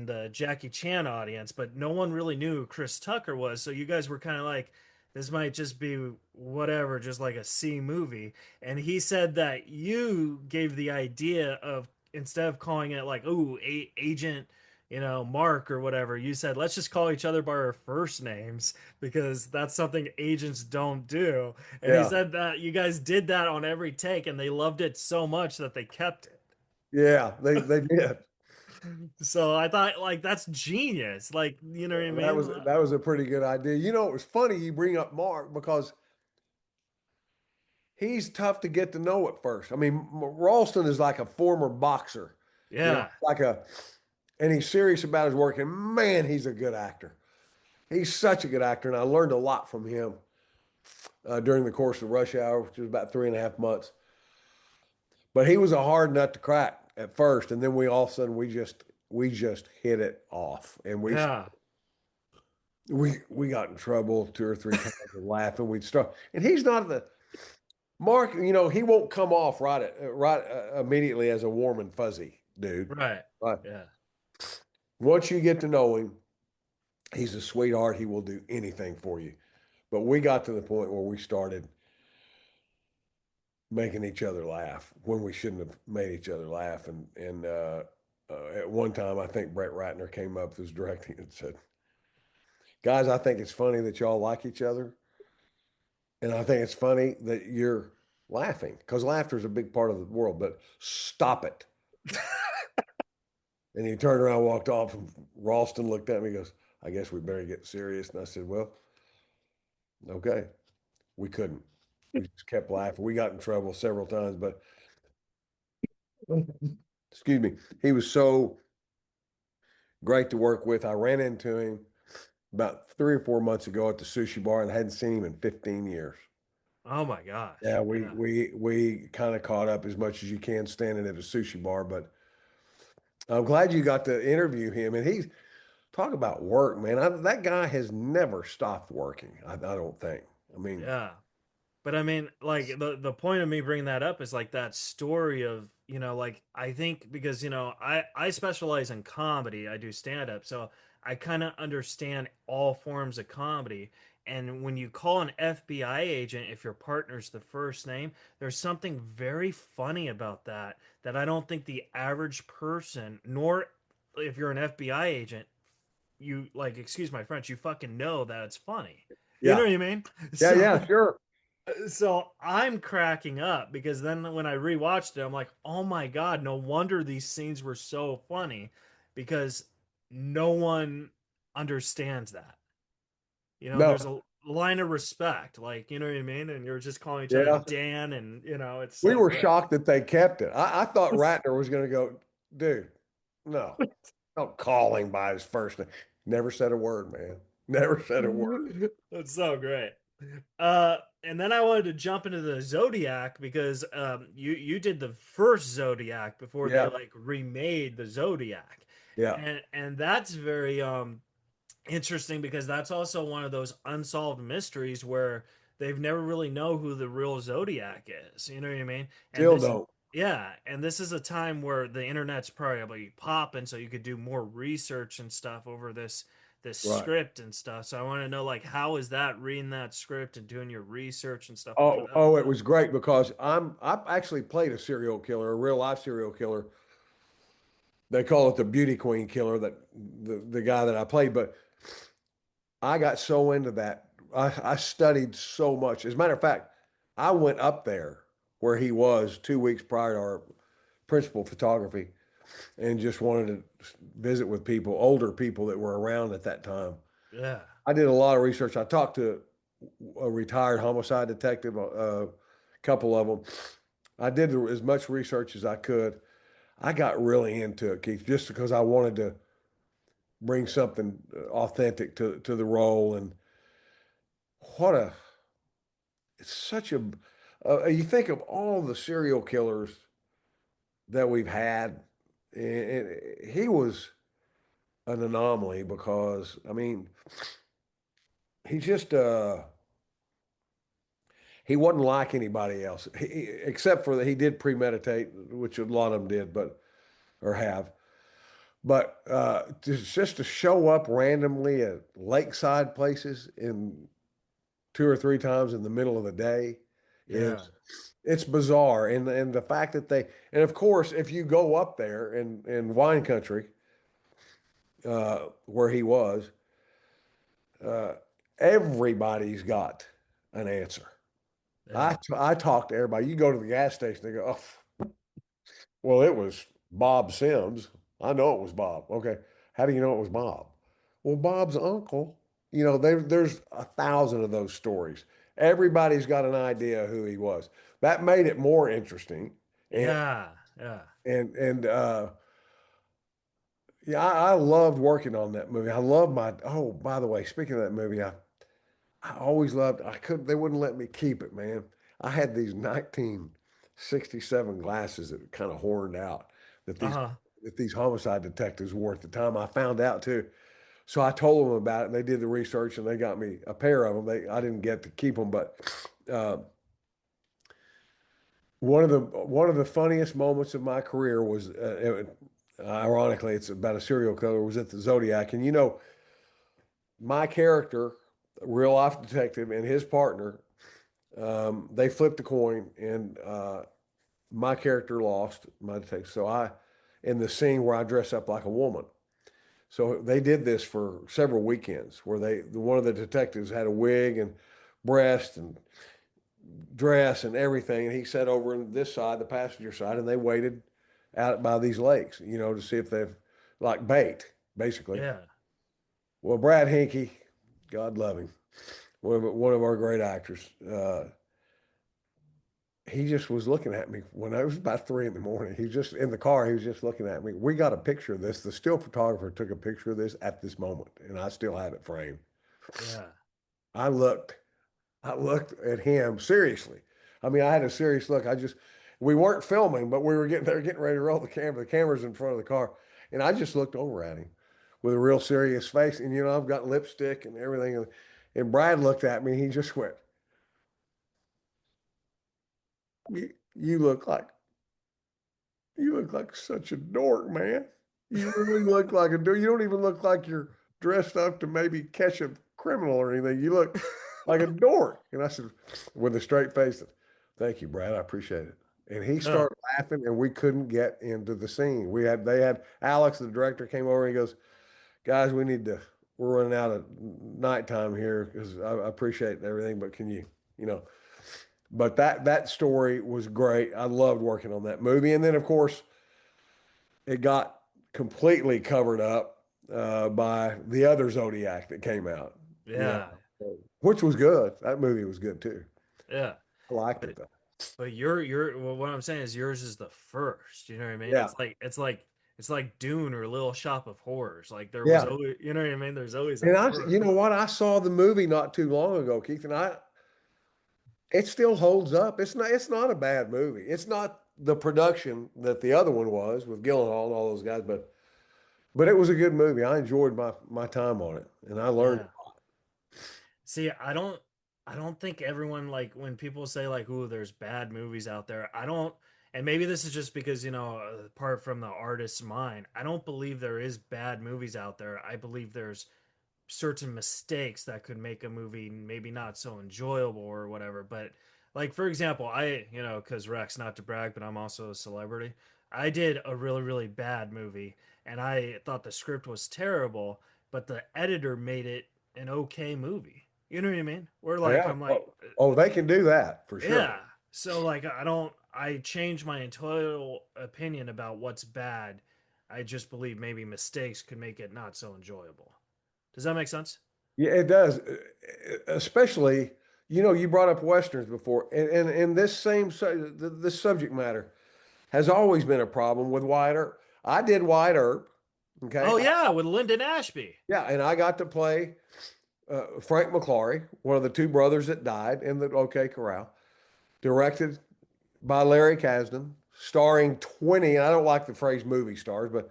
the Jackie Chan audience, but no one really knew who Chris Tucker was, so you guys were kind of like, this might just be whatever, just like a C movie. And he said that you gave the idea of instead of calling it like, oh, Agent, Mark or whatever, you said, let's just call each other by our first names because that's something agents don't do. And he Yeah. said that you guys did that on every take and they loved it so much that they kept it. Yeah, they did. So I thought like that's genius. Like, you know what I That mean? was that was a pretty good idea. You know, it was funny you bring up Mark because he's tough to get to know at first. I mean, Ralston is like a former boxer, Yeah. and he's serious about his work. And man, he's a good actor. He's such a good actor, and I learned a lot from him during the course of Rush Hour, which was about 3.5 months. But he was a hard nut to crack at first, and then we all of a sudden we just hit it off, and Yeah. we got in trouble 2 or 3 times and laughing. We'd start, and he's not the Mark. You know, he won't come off immediately as a warm and fuzzy dude. Right. Right. Yeah. Once you get to know him, he's a sweetheart. He will do anything for you. But we got to the point where we started making each other laugh when we shouldn't have made each other laugh. And at one time, I think Brett Ratner came up, who's directing, and said, "Guys, I think it's funny that y'all like each other, and I think it's funny that you're laughing because laughter is a big part of the world. But stop it." And he turned around, walked off, and Ralston looked at me, and goes, "I guess we better get serious." And I said, "Well, okay." We couldn't. We just kept laughing. We got in trouble several times, but excuse me, he was so great to work with. I ran into him about 3 or 4 months ago at the sushi bar, and I hadn't seen him in 15 years. Oh my gosh. Yeah, we Yeah. we we kind of caught up as much as you can standing at a sushi bar, but I'm glad you got to interview him. And he's talk about work, man. That guy has never stopped working. I don't think. I mean, Yeah. But I mean, like the point of me bringing that up is like that story of, like I think because, I specialize in comedy. I do stand up. So I kind of understand all forms of comedy. And when you call an FBI agent, if your partner's the first name, there's something very funny about that I don't think the average person, nor if you're an FBI agent, you like, excuse my French, you fucking know that it's funny. You know yeah, what I mean? yeah, So yeah, sure, so I'm cracking up because then when I rewatched it, I'm like, oh my God, no wonder these scenes were so funny because no one understands that. no, There's a line of respect, like, you know what I mean? And you're just calling each other yeah. Dan, and, it's We so were great. shocked that they kept it. I thought Ratner was going to go, dude, no, don't call him by his first name. Never said a word, man. Never said a word. That's so great. And then I wanted to jump into the Zodiac because you did the first Zodiac before they Yeah, like remade the Zodiac. yeah, And that's very interesting because that's also one of those unsolved mysteries where they've never really know who the real Zodiac is. You know what I mean? And still this don't. yeah, and this is a time where the internet's probably popping so you could do more research and stuff over this Right. script and stuff. So I want to know like how is that reading that script and doing your research and stuff like Oh, that? oh, it was great because I've actually played a serial killer, a real life serial killer. They call it the beauty queen killer, that the guy that I played, but I got so into that. I studied so much. As a matter of fact, I went up there where he was 2 weeks prior to our principal photography and just wanted to visit with people, older people that were around at that time. Yeah. I did a lot of research. I talked to a retired homicide detective, a couple of them. I did as much research as I could. I got really into it, Keith, just because I wanted to bring something authentic to the role. And what a, it's such a, you think of all the serial killers that we've had, and he was an anomaly because, I mean, he just, he wasn't like anybody else, except for that he did premeditate, which a lot of them did, but, or have. But just to show up randomly at lakeside places in two or three times in the middle of the day Yeah. is it's bizarre. And the fact that they and of course if you go up there in wine country where he was, uh, everybody's got an answer. Yeah. I talk to everybody. You go to the gas station, they go, oh, well, it was Bob Sims. I know it was Bob. Okay. How do you know it was Bob? Well, Bob's uncle. You know, there's 1,000 of those stories. Everybody's got an idea who he was. That made it more interesting. And Yeah. Yeah. and yeah, I loved working on that movie. I love my oh, by the way, speaking of that movie, I always loved I couldn't they wouldn't let me keep it, man. I had these 1967 glasses that kind of horned out that Uh-huh. these homicide detectives wore at the time. I found out too. So I told them about it, and they did the research, and they got me a pair of them. I didn't get to keep them, but uh, one of the funniest moments of my career was, ironically, it's about a serial killer. Was at the Zodiac, and you know, my character, real life detective, and his partner, they flipped a coin, and my character lost my detective. So in the scene where I dress up like a woman. So they did this for several weekends where one of the detectives had a wig and breast and dress and everything. And he sat over on this side, the passenger side, and they waited out by these lakes, you know, to see if they've like bait, basically. Yeah. Well, Brad Hinkey, God love him, one of our great actors, he just was looking at me when I was about 3 in the morning. He was just in the car. He was just looking at me. We got a picture of this. The still photographer took a picture of this at this moment, and I still have it framed. Yeah. I looked, I looked at him seriously. I mean, I had a serious look. We weren't filming, but they were getting ready to roll the camera. The camera's in front of the car, and I just looked over at him with a real serious face. And you know, I've got lipstick and everything. And Brad looked at me. He just went, "You look like You look like such a dork, man. You really look like a dork. You don't even look like you're dressed up to maybe catch a criminal or anything. You look like a dork." And I said, with a straight face, "Thank you, Brad. I appreciate it." And he Yeah. started laughing, and we couldn't get into the scene. They had Alex, the director, came over and he goes, "Guys, we're running out of nighttime here because I appreciate everything, but can you know, but that story was great. I loved working on that movie. And then, of course, it got completely covered up by the other Zodiac that came out, you know, Yeah. which was good. That movie was good too. Yeah. I liked But it though. but your well, what I'm saying is yours is the first. You know what I mean? Yeah. It's like Dune or Little Shop of Horrors. Like there was Yeah. always, you know what I mean? There's always a And you first. know what? I saw the movie not too long ago, Keith, and it still holds up. It's not a bad movie. It's not the production that the other one was with Gyllenhaal and all those guys, but it was a good movie. I enjoyed my time on it, and I learned. Yeah. See, I don't think everyone like when people say like, "Ooh, there's bad movies out there." I don't, and maybe this is just because, apart from the artist's mind, I don't believe there is bad movies out there. I believe there's certain mistakes that could make a movie maybe not so enjoyable or whatever. But like for example, because Rex, not to brag, but I'm also a celebrity. I did a really, really bad movie and I thought the script was terrible, but the editor made it an okay movie. You know what I mean? Where like Yeah. I'm like, Oh, they can do that for sure. yeah. So like I changed my entire opinion about what's bad. I just believe maybe mistakes could make it not so enjoyable. Does that make sense? Yeah, it does. Especially, you know, you brought up westerns before, and this subject matter. has always been a problem with Wyatt Earp. I did Wyatt Earp. Okay. Oh yeah, with Lyndon Ashby. Yeah. And I got to play Frank McClary, one of the two brothers that died in the OK Corral, directed by Larry Kasdan, starring 20. And I don't like the phrase movie stars, but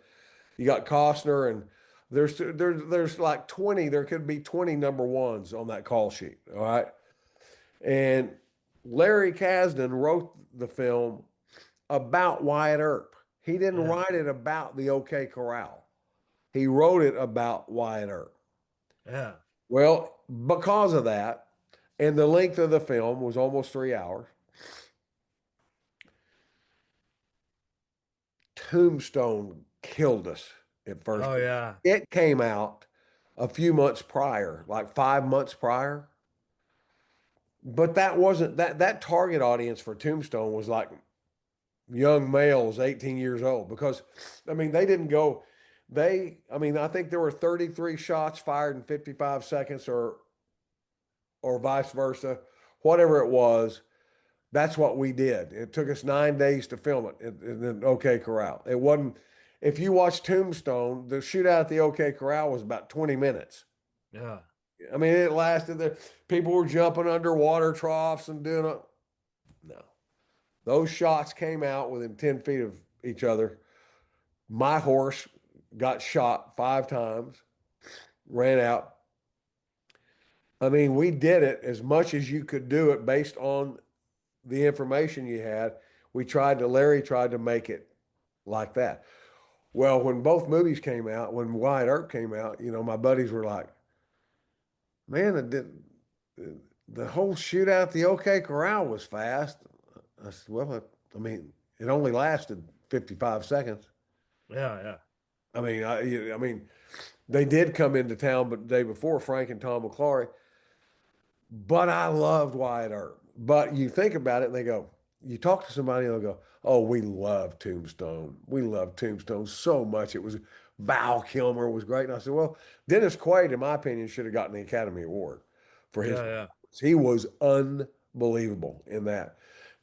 you got Costner and there's like 20. There could be 20 number ones on that call sheet. All right. And Larry Kasdan wrote the film about Wyatt Earp. He didn't Yeah, write it about the OK Corral. He wrote it about Wyatt Earp. yeah, Well, because of that, and the length of the film was almost 3 hours, Tombstone killed us at first. oh yeah, It came out a few months prior, like 5 months prior. But that wasn't that target audience for Tombstone was like young males 18 years old because I mean they didn't go I mean I think there were 33 shots fired in 55 seconds or vice versa, whatever it was. That's what we did. It took us 9 days to film it in OK Corral. It wasn't, if you watch Tombstone, the shootout at the OK Corral was about 20 minutes. yeah, I mean, it lasted there. People were jumping under water troughs and doing it. No. Those shots came out within 10 feet of each other. My horse got shot 5 times, ran out. I mean, we did it as much as you could do it based on the information you had. Larry tried to make it like that. Well, when both movies came out, when Wyatt Earp came out, my buddies were like, man, the whole shootout at the OK Corral was fast. I said, well, I mean, it only lasted 55 seconds. yeah, yeah, I mean, they did come into town, but the day before, Frank and Tom McClary. But I loved Wyatt Earp. But you think about it, and they go, you talk to somebody, and they'll go, "Oh, we love Tombstone. We love Tombstone so much. It was Val Kilmer was great." And I said, "Well, Dennis Quaid, in my opinion, should have gotten the Academy Award for his yeah, yeah, performance. He was unbelievable in that."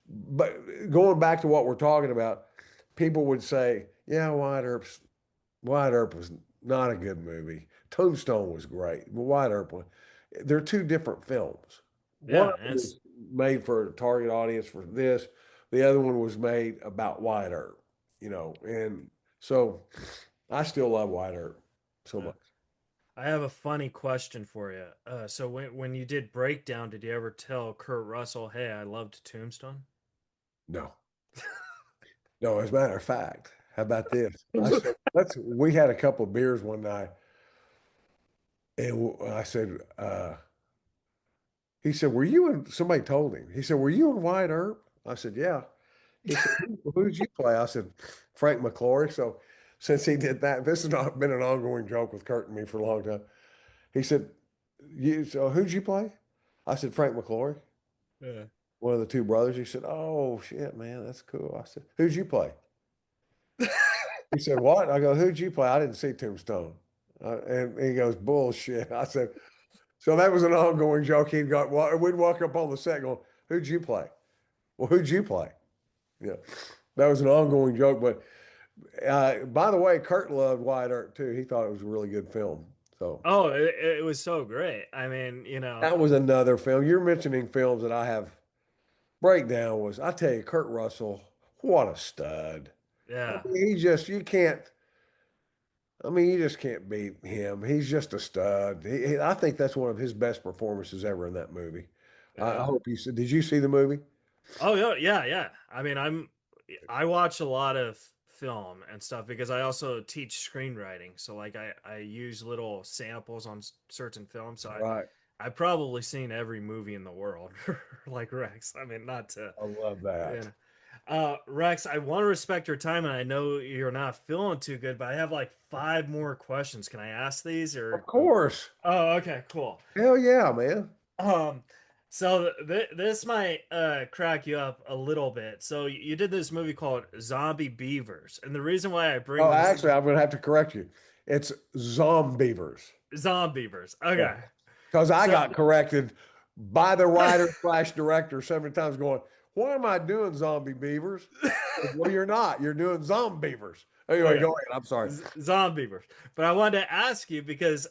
But going back to what we're talking about, people would say, "Yeah, Wyatt Earp was not a good movie. Tombstone was great, but Wyatt Earp was." They're two different films. One yeah. of And them it's was made for a target audience for this. The other one was made about Wyatt Earp, and so I still love Wyatt Earp so uh, much. I have a funny question for you. So when you did Breakdown, did you ever tell Kurt Russell, "Hey, I loved Tombstone"? No, no. As a matter of fact, how about this? I said, We had a couple of beers one night, and I said, he said, "Were you in?" Somebody told him. He said, "Were you in Wyatt Earp?" I said, "Yeah." He said, "Who did you play?" I said, "Frank McClory." So since he did that, this has not been an ongoing joke with Kurt and me for a long time. He said, so who'd you play?" I said, "Frank McClory, Yeah. one of the two brothers." He said, "Oh shit, man, that's cool." I said, "Who'd you play?" He said, "What?" I go, "Who'd you play?" "I didn't see Tombstone." And he goes, "Bullshit." I said, so that was an ongoing joke. We'd walk up on the set going, "Who'd you play?" "Well, who'd you play?" Yeah, that was an ongoing joke. But by the way, Kurt loved Wyatt Earp too. He thought it was a really good film. So Oh, it was so great. I mean, that was another film. You're mentioning films that I have. Breakdown was, I tell you, Kurt Russell, what a stud. I yeah, mean, you just can't beat him. He's just a stud. I think that's one of his best performances ever in that movie. I yeah. hope you said, did you see the movie? Oh yeah, yeah, yeah. I mean, I watch a lot of film and stuff because I also teach screenwriting. So like I use little samples on certain films. So Right. I've probably seen every movie in the world, like Rex. I mean, not to, I love you that. know. Rex, I want to respect your time, and I know you're not feeling too good, but I have like five more questions. Can I ask these Of or? course. Oh, okay, cool. Hell yeah, man. Um, so this might crack you up a little bit. So you did this movie called Zombie Beavers, and the reason why I bring Oh, this actually, I'm going to have to correct you. It's Zombeavers. Zombeavers. Yeah. Okay. Because I So got corrected by the writer slash director several times going, why am I doing zombie beavers? Well, you're not. You're doing Zombeavers. Anyway, Okay. go ahead. I'm sorry. Zombeavers. But I wanted to ask you because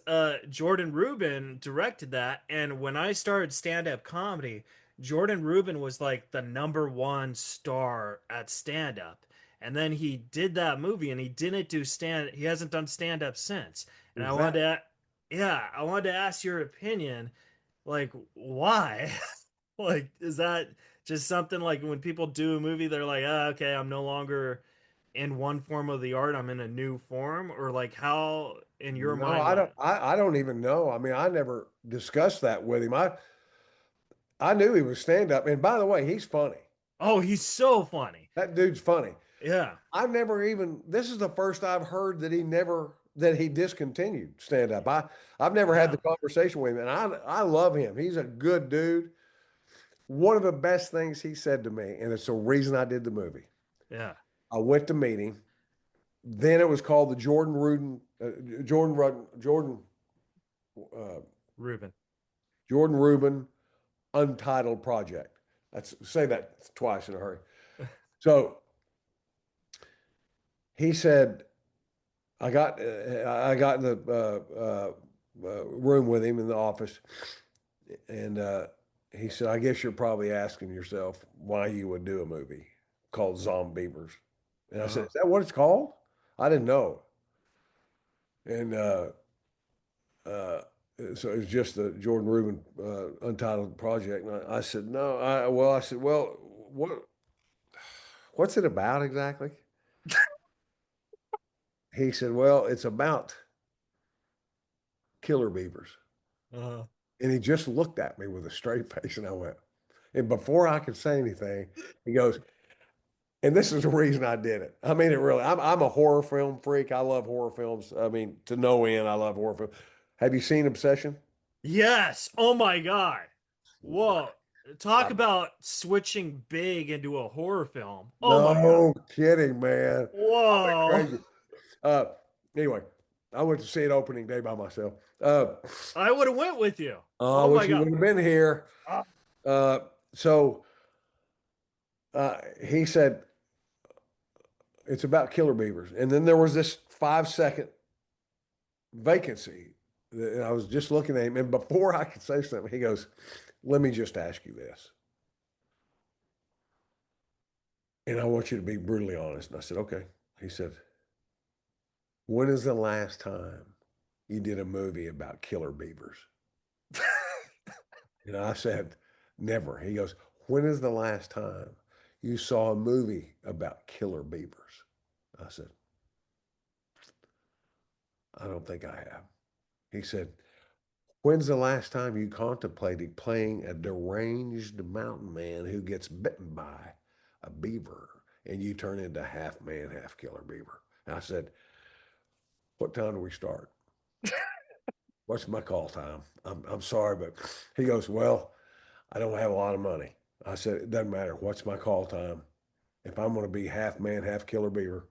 Jordan Rubin directed that, and when I started stand-up comedy, Jordan Rubin was like the number one star at stand-up. And then he did that movie and he didn't do stand he hasn't done stand-up since. And I wanted Exactly. to yeah, I wanted to ask your opinion, like why? Like is that just something like when people do a movie, they're like, oh, okay, I'm no longer in one form of the art, I'm in a new form, or like how in your No, mind I don't. what? I don't even know. I mean, I never discussed that with him. I knew he was stand up, and by the way, he's funny. Oh, he's so funny. That dude's funny. Yeah. I never even. This is the first I've heard that he discontinued stand up. I've never had Yeah. the conversation with him, and I love him. He's a good dude. One of the best things he said to me, and it's the reason I did the movie. Yeah. I went to meet him. Then it was called the uh, Ruben. Jordan Rubin Untitled Project. That's say that twice in a hurry. So he said, I got in the room with him in the office, and he said, I guess you're probably asking yourself why you would do a movie called Zombeavers. And I said, Uh-huh. is that what it's called? I didn't know. And uh, so it's just the Jordan Rubin Untitled Project. And I said, no. I said, well, what what's it about exactly? He said, well, it's about killer beavers. Uh-huh. And he just looked at me with a straight face, and I went, and before I could say anything, he goes, and this is the reason I did it. I mean, it really, I'm a horror film freak. I love horror films. I mean, to no end, I love horror films. Have you seen Obsession? Yes. Oh my God. Whoa. Talk I, about switching big into a horror film. Oh my God. no kidding, man. I went Whoa. crazy. Uh, anyway, I went to see it opening day by myself. I would have went with you. I Oh my wish you God. would have been here. Ah, Uh, so he said it's about killer beavers, and then there was this 5 second vacancy. And I was just looking at him, and before I could say something, he goes, "Let me just ask you this, and I want you to be brutally honest." And I said, "Okay." He said, "When is the last time you did a movie about killer beavers?" And I said, "Never." He goes, "When is the last time you saw a movie about killer beavers?" I said, "I don't think I have." He said, "When's the last time you contemplated playing a deranged mountain man who gets bitten by a beaver and you turn into half man, half killer beaver?" And I said, "What time do we start? What's my call time? I'm sorry, but," he goes, "Well, I don't have a lot of money." I said, "It doesn't matter. What's my call time? If I'm going to be half man, half killer beaver,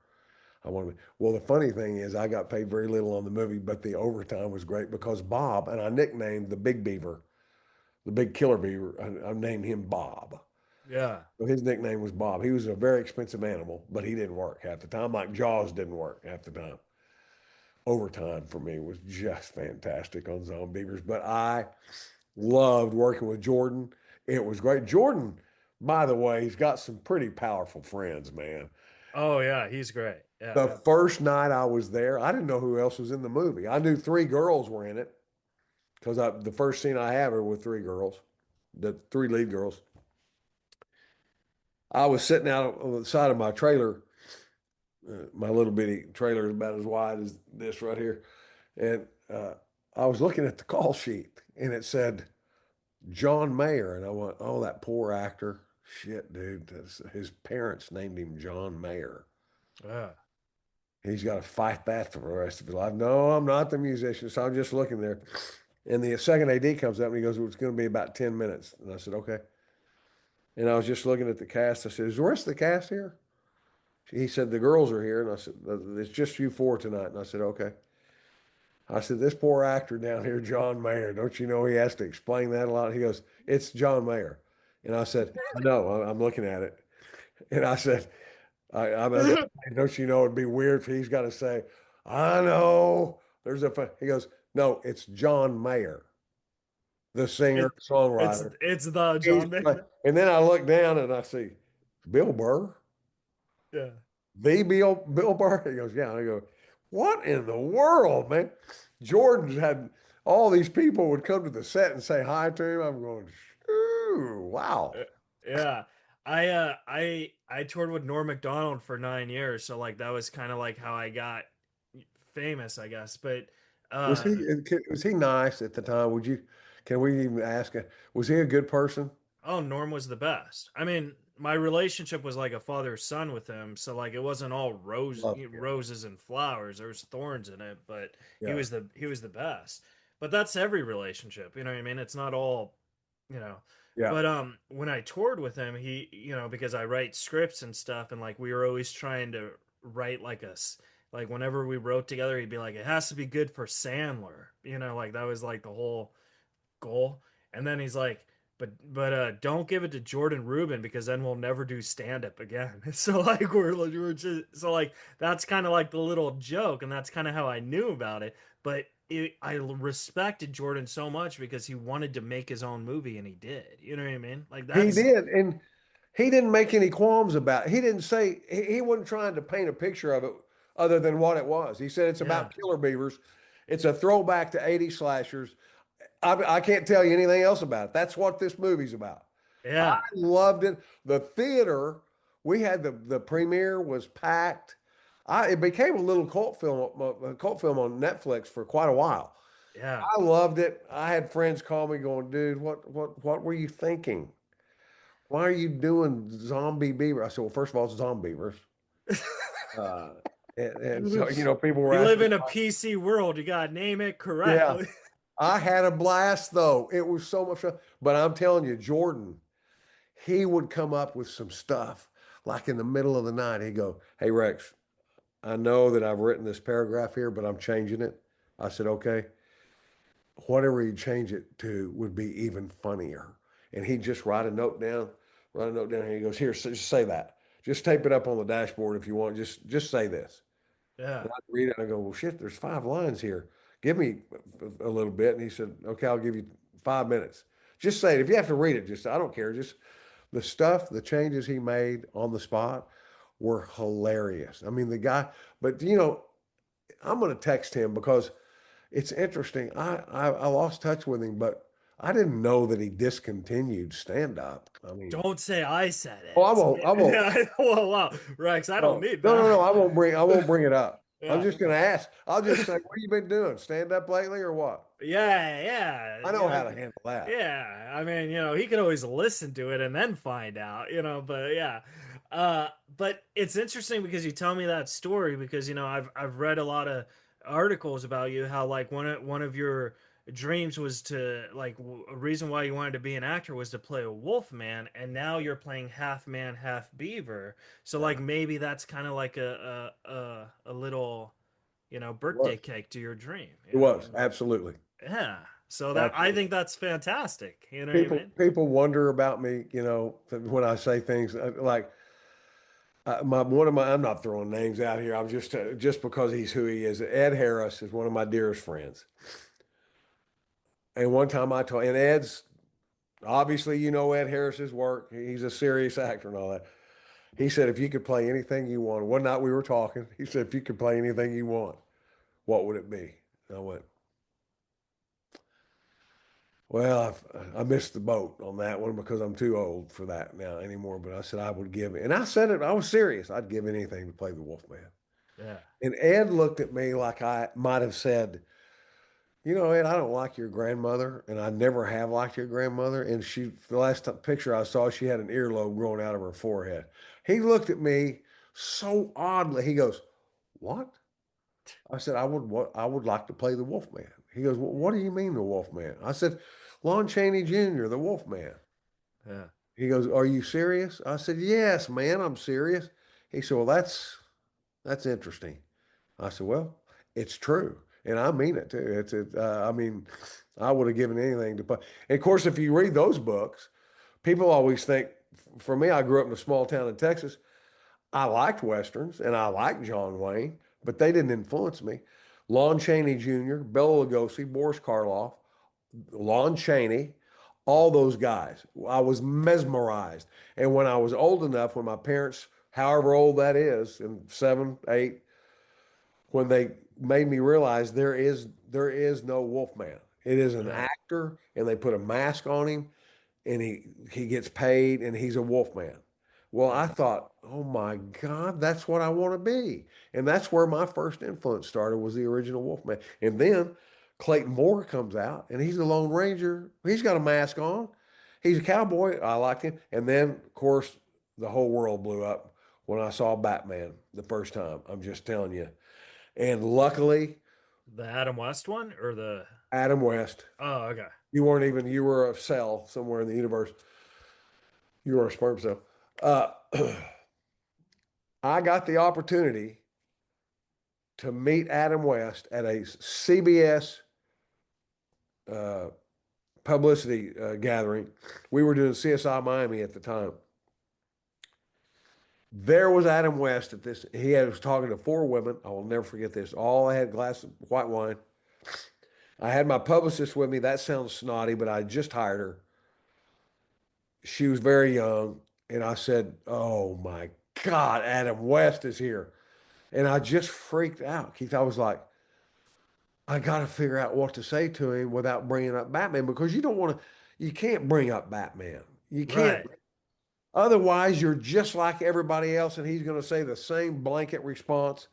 I want to be." Well, the funny thing is, I got paid very little on the movie, but the overtime was great because Bob, and I nicknamed the big beaver, the big killer beaver, I named him Bob. yeah. So his nickname was Bob. He was a very expensive animal, but he didn't work half the time. Like Jaws didn't work half the time. Overtime for me was just fantastic on Zombeavers, but I loved working with Jordan. It was great. Jordan, by the way, he's got some pretty powerful friends, man. Oh yeah, he's great. Yeah. The first night I was there, I didn't know who else was in the movie. I knew three girls were in it because the first scene I have are with three girls, the three lead girls. I was sitting out on the side of my trailer. My little bitty trailer is about as wide as this right here. And I was looking at the call sheet and it said John Mayer. And I went, oh, that poor actor. Shit, dude. His parents named him John Mayer. Yeah. He's got to fight that for the rest of his life. No, I'm not the musician. So I'm just looking there. And the second AD comes up and he goes, well, it's going to be about 10 minutes. And I said, okay. And I was just looking at the cast. I said, is the rest of the cast here? He said, the girls are here. And I said, it's just you four tonight. And I said, okay. I said, this poor actor down here, John Mayer, don't you know he has to explain that a lot? He goes, it's John Mayer. And I said, I know, I'm looking at it. And I said, don't you know it'd be weird if he's got to say, I know. He goes, no, it's John Mayer, the singer, It songwriter. it's the He's John play- Mayer. and then I look down and I see Bill Burr, Yeah. the Bill Burr. He goes, yeah. I go, what in the world, man? Jordan's had all these people would come to the set and say hi to him. I'm going, shoo, wow. Uh, Yeah. I toured with Norm Macdonald for 9 years, so like that was kind of like how I got famous, I guess. But Was uh he nice at the time? Can we even ask? Was he a good person? oh, Norm was the best. I mean, my relationship was like a father son with him, so like it wasn't all Loved him. roses and flowers. There was thorns in it, but Yeah, he was the best. But that's every relationship, you know what I mean? It's not all, you know. yeah. But when I toured with him, he, because I write scripts and stuff, and like we were always trying to write like us, like whenever we wrote together, he'd be like, it has to be good for Sandler, like that was like the whole goal. And then he's like, but don't give it to Jordan Rubin because then we'll never do stand up again. So like we're just so like that's kind of like the little joke, and that's kind of how I knew about it. But I respected Jordan so much because he wanted to make his own movie, and he did. You know what I mean? Like He that's did, and he didn't make any qualms about it. He didn't say he wasn't trying to paint a picture of it other than what it was. He said it's yeah, about killer beavers. It's a throwback to 80s slashers. I can't tell you anything else about it. That's what this movie's about. I yeah, loved it. The theater, we had the premiere was packed. It became a little cult film on Netflix for quite a while. yeah. I loved it. I had friends call me going, dude, what were you thinking? Why are you doing zombie beaver? I said, well, first of all, it's Zombeavers. Uh, and so, people were We live asking, in a PC world. You gotta name it yeah, correctly. I had a blast though. It was so much fun. But I'm telling you, Jordan, he would come up with some stuff like in the middle of the night. He'd go, hey, Rex, I know that I've written this paragraph here, but I'm changing it. I said, okay. Whatever you change it to would be even funnier. And he'd just write a note down here. He goes, here, just say that. Just tape it up on the dashboard if you want. Just say this. Yeah. And I'd read it and I go, well, shit, there's 5 lines here. Give me a little bit. And he said, okay, I'll give you 5 minutes. Just say it. If you have to read it, I don't care. Just the changes he made on the spot were hilarious. I mean, the guy, but I'm going to text him because it's interesting. I lost touch with him, but I didn't know that he discontinued stand up. I mean, Don't say I said oh, I it. won't. I won't. Yeah. Well, wow, Rex, I don't No, need no, no, that. no. I won't bring it up. I'm Yeah. just going to ask. I'll just say, what have you been doing? Stand up lately or what? Yeah, yeah. I know how to handle that. Yeah. I mean, he could always listen to it and then find out, but yeah. But it's interesting because you tell me that story because I've read a lot of articles about you how like one of your dreams was to like a reason why you wanted to be an actor was to play a Wolfman, and now you're playing half man, half beaver. So Yeah, like maybe that's kind of like a little it was. birthday cake to your dream. It was absolutely, Yeah. So that I absolutely. think that's fantastic. You know what I People mean? people wonder about me, when I say things like my one of my. I'm not throwing names out here. I'm just because he's who he is. Ed Harris is one of my dearest friends. And one time I told, and Ed's obviously, Ed Harris's work. He's a serious actor and all that. He said, if you could play anything you want, one night we were talking. He said, if you could play anything you want, what would it be? And I went, well, I missed the boat on that one because I'm too old for that now anymore. But I said I would give it, and I said it. I was serious. I'd give anything to play the Wolfman. Yeah. And Ed looked at me like I might have said, Ed, I don't like your grandmother, and I never have liked your grandmother. And the last picture I saw, she had an earlobe growing out of her forehead. He looked at me so oddly. He goes, "What?" I said, I would like to play the Wolfman." He goes, well, "What do you mean the Wolfman?" I said, "Lon Chaney Jr., the Wolfman." Yeah. He goes, "Are you serious?" I said, "Yes, man, I'm serious." He said, "Well, that's interesting." I said, "Well, it's true, and I mean it too. I mean, I would have given anything to play." And of course, if you read those books, People always think, for me, I grew up in a small town in Texas. I liked Westerns and I liked John Wayne, but they didn't influence me. Lon Chaney Jr., Bela Lugosi, Boris Karloff, Lon Chaney, all those guys. I was mesmerized. And when I was old enough, when my parents, however old that is, in seven, eight, when they made me realize there is no Wolfman. It is an Yeah. actor, and they put a mask on him, and he gets paid, and he's a Wolfman. Well, I Hmm. thought, oh my God, that's what I want to be, and that's where my first influence started was the original Wolfman, and then Clayton Moore comes out, and he's the Lone Ranger. He's got a mask on. He's a cowboy. I liked him, and then of course the whole world blew up when I saw Batman the first time. I'm just telling you. And luckily, The Adam West one or the Adam West, Oh, okay. you were a cell somewhere in the universe. You were a sperm cell. Uh, I got the opportunity to meet Adam West at a CBS uh, publicity gathering. We were doing CSI Miami at the time. There was Adam West at this. Was talking to four women. I will never forget this. All I had a glass of white wine. I had my publicist with me. That sounds snotty, but I just hired her. She was very young, and I said, "Oh my God, Adam West is here!" And I just freaked out, Keith. I was like, "I got to figure out what to say to him without bringing up Batman because you can't bring up Batman. You can't. Right. Otherwise, you're just like everybody else, and he's going to say the same blanket response."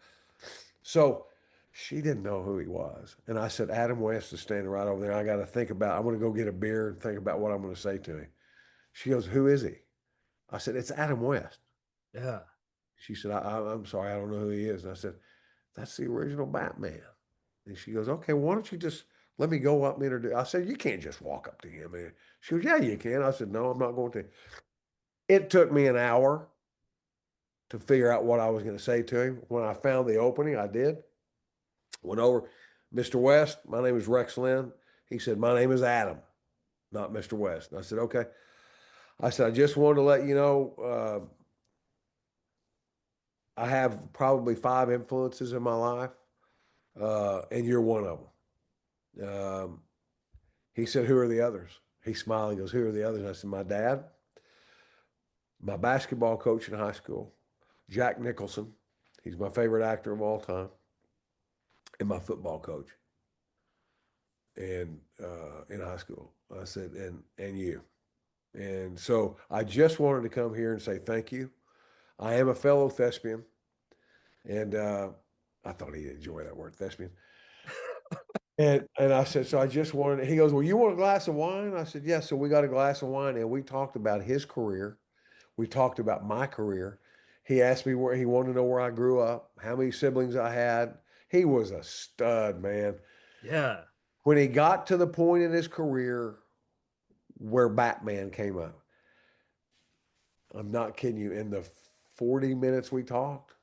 So she didn't know who he was, and I said, "Adam West is standing right over there. I got to think about. I'm going to go get a beer and think about what I'm going to say to him." She goes, "Who is he?" I said, "It's Adam West." Yeah. She said, I'm sorry, I don't know who he is. And I said, "That's the original Batman." And she goes, "Okay, why don't you just let me go up and introduce?" I said, "You can't just walk up to him." And she goes, "Yeah, you can." I said, "No, I'm not going to." It took me an hour to figure out what I was going to say to him. When I found the opening, I did. Went over, "Mr. West, my name is Rex Linn." He said, "My name is Adam, not Mr. West." And I said, "Okay." I said, "I just wanted to let you know I have probably five influences in my life, and you're one of them." He said, "Who are the others?" He smiled. He goes, "Who are the others?" I said, "My dad, my basketball coach in high school, Jack Nicholson. He's my favorite actor of all time, and my football coach and in high school." I said, "And you." And so I just wanted to come here and say thank you. I am a fellow thespian, and I thought he'd enjoy that word, thespian. And I said, "So I just wanted." He goes, "Well, you want a glass of wine?" I said, "Yes." So we got a glass of wine, and we talked about his career. We talked about my career. He asked me where he wanted to know where I grew up, how many siblings I had. He was a stud, man. Yeah. When he got to the point in his career where Batman came up, I'm not kidding you. In the 40 minutes we talked,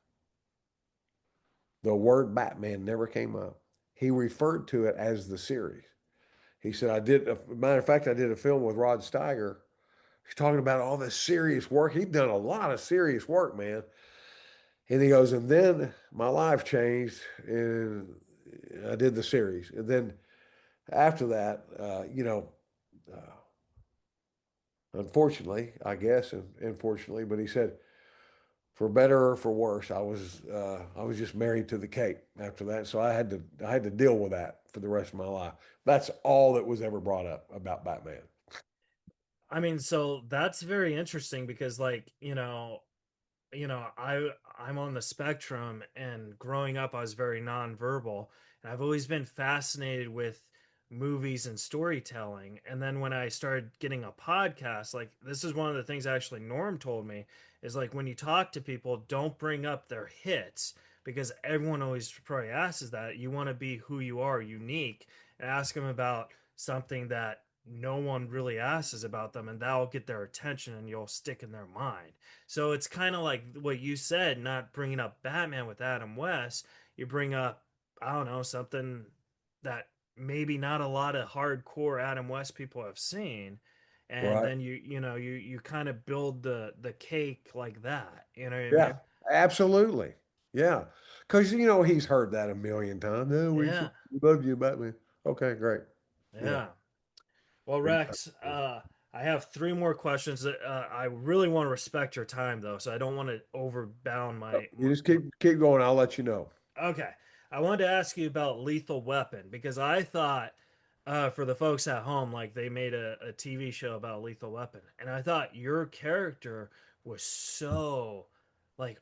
the word Batman never came up. He referred to it as the series. He said, matter of fact, I did a film with Rod Steiger. He's talking about all this serious work. He'd done a lot of serious work, man. And he goes, and then my life changed and I did the series. And then after that, uh, unfortunately, I guess, and unfortunately, but he said, for better or for worse, I was just married to the cape after that. So I had to deal with that for the rest of my life. That's all that was ever brought up about Batman. I mean, so that's very interesting because I'm on the spectrum, and growing up I was very nonverbal, and I've always been fascinated with movies and storytelling. And then when I started getting a podcast, like, this is one of the things actually Norm told me, is like, when you talk to people, don't bring up their hits, because everyone always probably asks that. You want to be who you are, unique, and ask them about something that no one really asks about them, and that'll get their attention and you'll stick in their mind. So it's kind of like what you said, not bringing up Batman with Adam West. You bring up, I don't know, something that maybe not a lot of hardcore Adam West people have seen. and Right. then you kind of build the cake like that. You know what I mean? Yeah, absolutely. Yeah. Because, you know, he's heard that a million times. No, Yeah, we love you, Batman. Okay, great. Yeah. yeah. Well, Rex, Exactly. I have three more questions. That I really want to respect your time, though, so I don't want to overbound You just keep going. I'll let you know. Okay, I wanted to ask you about Lethal Weapon because I thought, for the folks at home, like they made a TV show about Lethal Weapon, and I thought your character was so, like,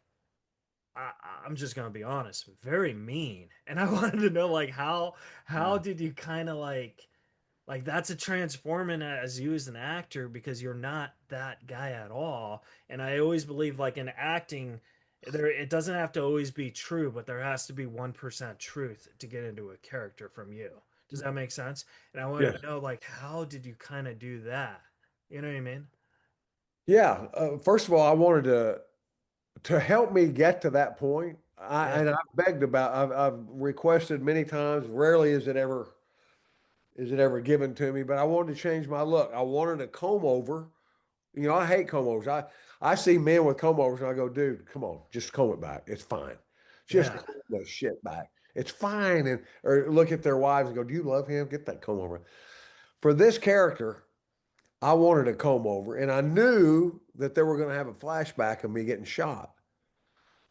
I, I'm just gonna be honest, very mean, and I wanted to know, like, how did you kind of like that's a transforming as you as an actor because you're not that guy at all. And I always believe like in acting, there it doesn't have to always be true, but there has to be 1% truth to get into a character from you. Does that make sense? And I wanted Yes. to know like how did you kind of do that? You know what I mean? Yeah. First of all, I wanted to help me get to that point. Yeah. I've begged about. I've requested many times. Rarely is it ever given to me. But I wanted to change my look. I wanted a comb over. You know, I hate comb overs. I see men with comb overs and I go, dude, come on, just comb it back. It's fine. Just Yeah. comb the shit back. It's fine. And or look at their wives and go, do you love him? Get that comb over. For this character, I wanted a comb over, and I knew that they were going to have a flashback of me getting shot,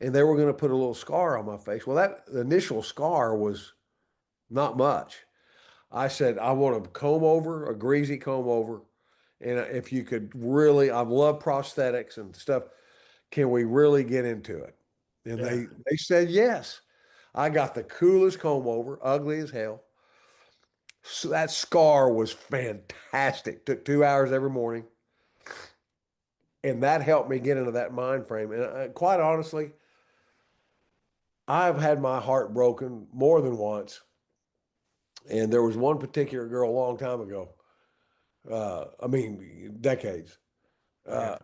and they were going to put a little scar on my face. Well, that initial scar was not much. I said, I want a comb over, a greasy comb over. And if you could really, I love prosthetics and stuff. Can we really get into it? And Yeah. they said yes. I got the coolest comb over, ugly as hell. So that scar was fantastic. Took 2 hours every morning. And that helped me get into that mind frame. And quite honestly, I've had my heart broken more than once. And there was one particular girl a long time ago. I mean, decades. Yeah. Uh,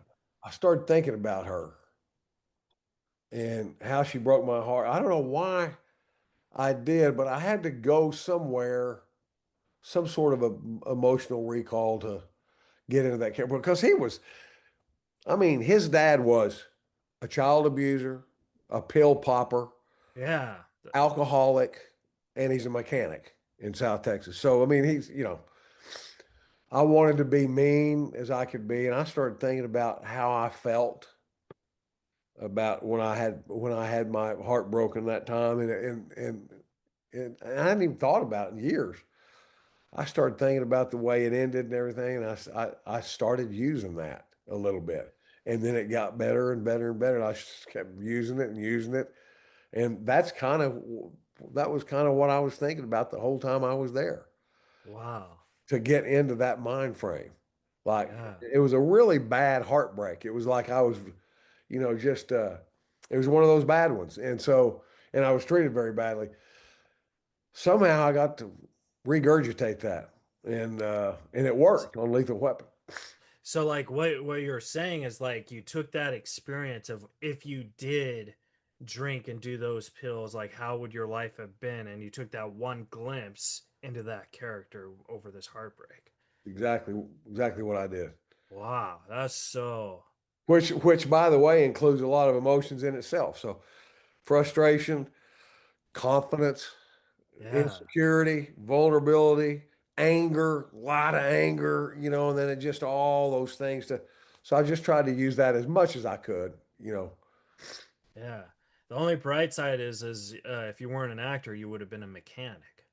I started thinking about her and how she broke my heart. I don't know why I did, but I had to go somewhere, some sort of a emotional recall to get into that character because he was, I mean, his dad was a child abuser, a pill popper, Yeah. alcoholic, and he's a mechanic in South Texas. So, I mean, I wanted to be mean as I could be. And I started thinking about how I felt about when I had my heart broken that time. And I hadn't even thought about it in years. I started thinking about the way it ended and everything. And I started using that a little bit. And then it got better and better and better. And I just kept using it and using it. And that was kind of what I was thinking about the whole time I was there Wow. to get into that mind frame. Like Yeah. it was a really bad heartbreak. It was like I was, just it was one of those bad ones. And I was treated very badly. Somehow I got to regurgitate that, and it worked on Lethal Weapon. So like what you're saying is like you took that experience of if you did drink and do those pills, like how would your life have been? And you took that one glimpse into that character over this heartbreak. Exactly what I did. Wow, that's so Which by the way includes a lot of emotions in itself. So frustration, confidence, yeah. insecurity, vulnerability, anger, a lot of anger, and then it just all those things so I just tried to use that as much as I could. Yeah. The only bright side is if you weren't an actor, you would have been a mechanic,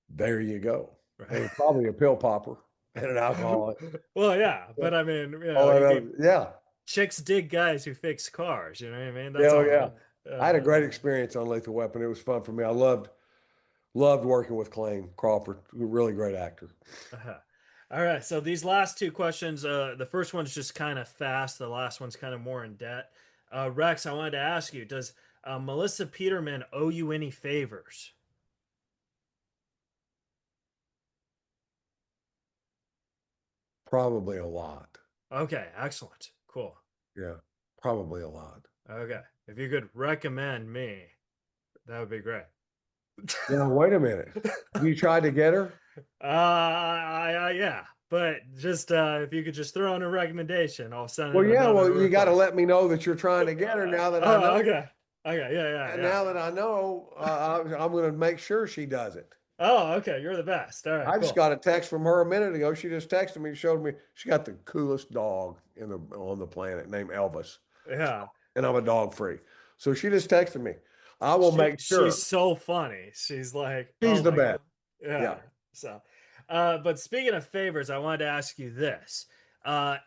There you go. right? And probably a pill popper and an alcoholic. Well, yeah, Yeah. but I mean, All that other, yeah. chicks dig guys who fix cars. You know what I mean? Yeah, That's oh, all. yeah. I had a great experience on Lethal Weapon. It was fun for me. I loved working with Clayne Crawford, a really great actor. Uh-huh. All right. So these last two questions, the first one's just kind of fast. The last one's kind of more in depth. Rex, I wanted to ask you, does Melissa Peterman owe you any favors? Probably a lot. Okay, excellent. Cool. Yeah, probably a lot. Okay. If you could recommend me, that would be great. Now, wait a minute. You tried to get her? Yeah. but just if you could just throw in a recommendation, I'll send Well, in yeah, another well, you got to request. let me know that you're trying to get her now that I Oh, know. okay. Okay, yeah, yeah, And yeah. now that I know, I'm going to make sure she does it. Oh, okay, you're the best. All right, I just cool. got a text from her a minute ago. She just texted me, showed me she got the coolest dog in the on the planet named Elvis, Yeah. and I'm a dog freak. So she just texted me. I will She's make sure. so funny. She's like, She's oh the my God. best. Yeah. Yeah. So, but speaking of favors, I wanted to ask you this. I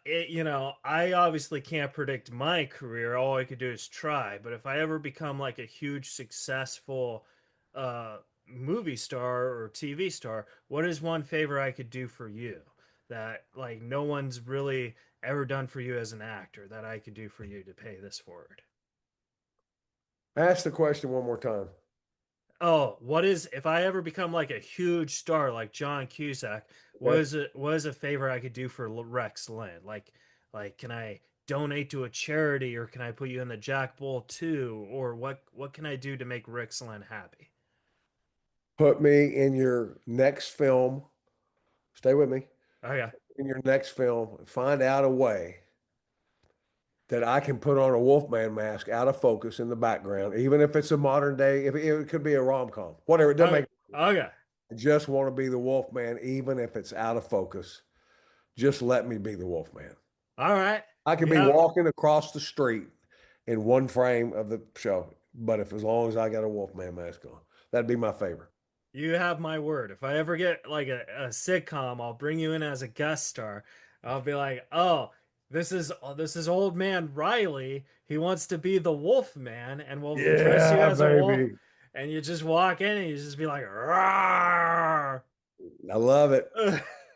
obviously can't predict my career. All I could do is try. But if I ever become like a huge successful movie star or TV star, what is one favor I could do for you that like no one's really ever done for you as an actor that I could do for you to pay this forward? Ask the question one more time. Oh, what is if I ever become like a huge star like John Cusack? Okay. What is a favor I could do for Rex Linn? Can I donate to a charity, or can I put you in the Jack Bull too, or what can I do to make Rex Linn happy? Put me in your next film. Stay with me. Okay, In your next film, find out a way that I can put on a Wolfman mask out of focus in the background, even if it's a modern day, if it could be a rom-com, whatever. It doesn't okay, make. okay. I just want to be the Wolfman, even if it's out of focus. Just let me be the Wolfman. All right. I could You be have walking across the street in one frame of the show, but if as long as I got a Wolfman mask on, that'd be my favorite. You have my word. If I ever get like a sitcom, I'll bring you in as a guest star. I'll be like, "Oh, this is old man Riley. He wants to be the wolf man, and we'll dress you Yeah, as a wolf." baby. And you just walk in and you just be like, "Rawr." I love it.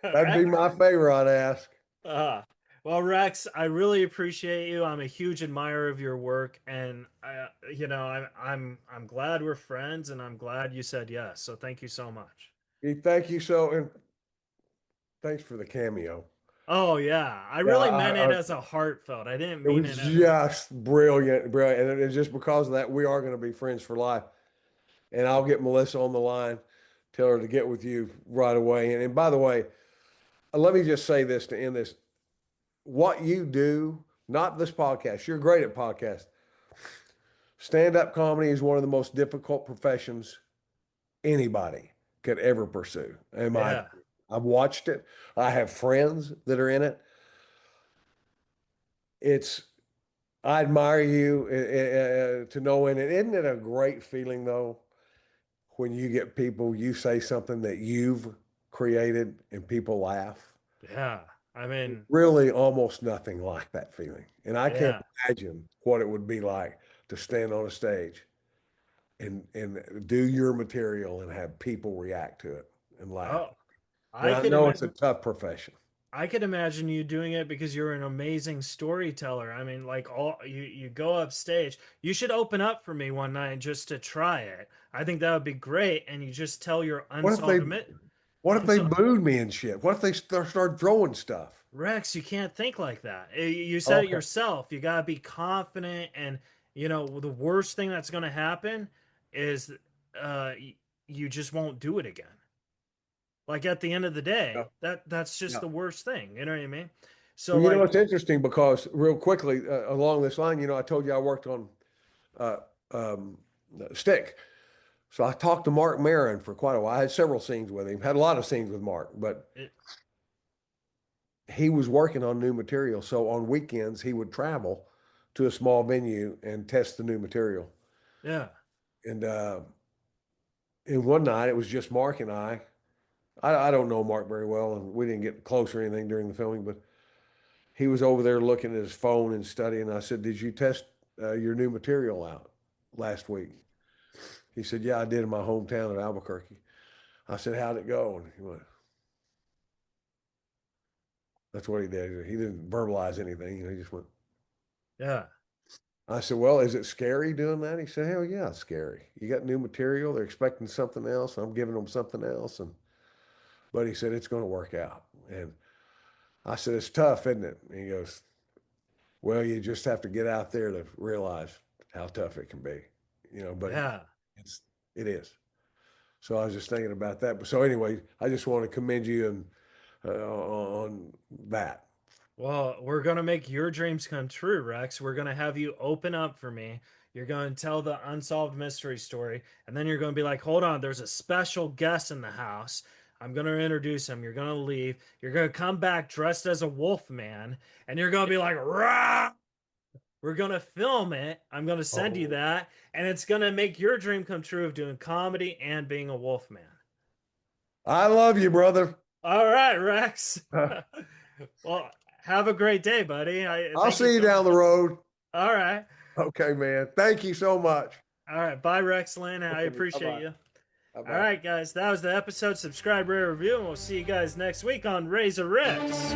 That'd be Right? my favorite, I'd ask. Uh, well, Rex, I really appreciate you. I'm a huge admirer of your work, and I'm glad we're friends, and I'm glad you said yes. So thank you so much. Thank you so, and thanks for the cameo. Oh yeah, I Yeah, really meant it as a heartfelt. I didn't it mean was it as just brilliant, brilliant. And just because of that, we are going to be friends for life. And I'll get Melissa on the line, tell her to get with you right away. And by the way, let me just say this to end this. What you do, not this podcast, you're great at podcasts. Stand-up comedy is one of the most difficult professions anybody could ever pursue. In my yeah. opinion. I've watched it. I have friends that are in it. It's I admire you to no end. And isn't it a great feeling though when you get people, you say something that you've created and people laugh? Yeah. I mean, Really, almost nothing like that feeling. And I can't yeah. imagine what it would be like to stand on a stage and do your material and have people react to it and laugh. Oh, And I I could know ima it's a tough profession. I could imagine you doing it because you're an amazing storyteller. I mean, like all you go upstage. You should open up for me one night just to try it. I think that would be great. And you just tell your What if they what if they unsolved booed me and shit? What if they start throwing stuff? Rex, you can't think like that. You said it Okay. yourself. You gotta be confident, and the worst thing that's gonna happen is uh, you just won't do it again. Like at the end of the Yeah. day, that's just Yeah. the worst thing. You know what I mean? So Well, like, it's interesting because real quickly along this line, I told you I worked on uh, um, Stick. So I talked to Mark Maron for quite a while. I had several scenes with him, had a lot of scenes with Mark, but it, he was working on new material. So on weekends, he would travel to a small venue and test the new material. yeah, And one night, it was just Mark and I. I don't know Mark very well, and we didn't get close or anything during the filming, but he was over there looking at his phone and studying. I said, "Did you test your new material out last week?" He said, "Yeah, I did in my hometown of Albuquerque." I said, "How'd it go?" And he went, "That's what he did. He didn't verbalize anything. He just went." yeah, I said, "Well, is it scary doing that?" He said, "Hell yeah, it's scary. You got new material. They're expecting something else. I'm giving them something else." But he said, "It's going to work out." And I said, "It's tough, isn't it?" And he goes, "Well, you just have to get out there to realize how tough it can be, but yeah. it's, it is." So I was just thinking about that. But so anyway, I just want to commend you and on that. Well, we're going to make your dreams come true, Rex. We're going to have you open up for me. You're going to tell the unsolved mystery story, and then you're going to be like, hold on, there's a special guest in the house. I'm going to introduce him. You're going to leave. You're going to come back dressed as a Wolfman, and you're going to be like, rah! We're going to film it. I'm going to send you Oh, that, and it's going to make your dream come true of doing comedy and being a Wolfman. I love you, brother. All right, Rex. Well, have a great day, buddy. I I'll thank you see you so down much. the road. All right. Okay, man. Thank you so much. All right. Bye, Rex Linn. I Okay, appreciate bye-bye. you. All Bye-bye. right, guys. That was the episode. Subscribe, rate, review, and we'll see you guys next week on Reza Rifts.